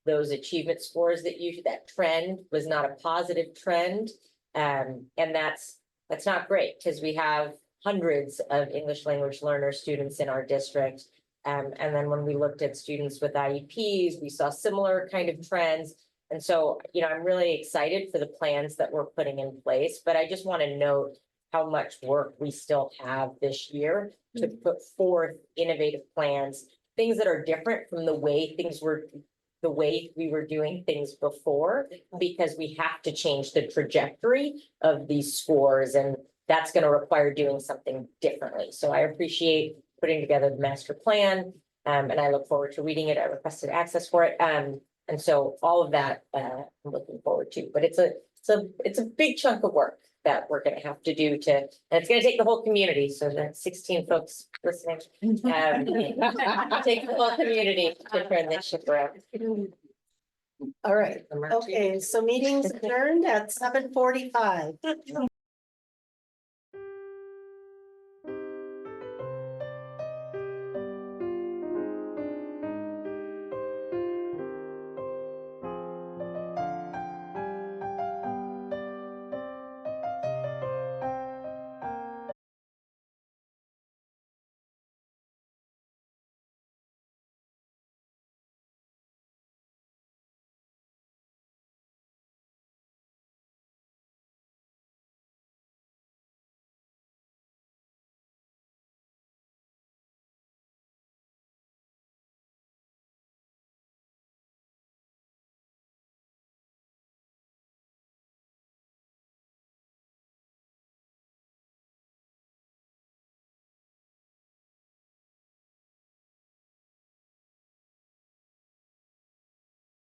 Those achievement scores that trend was not a positive trend. And that's not great because we have hundreds of English language learner students in our district. And then when we looked at students with IEPs, we saw similar kind of trends. And so, I'm really excited for the plans that we're putting in place, but I just want to note how much work we still have this year to put forth innovative plans, things that are different from the way we were doing things before, because we have to change the trajectory of these scores, and that's going to require doing something differently. So I appreciate putting together the master plan, and I look forward to reading it. I requested access for it. And so all of that, I'm looking forward to, but it's a big chunk of work that we're going to have to do and it's going to take the whole community. So that 16 folks listening, take the whole community to turn this ship around. All right. Okay, so meeting's adjourned at 7:45.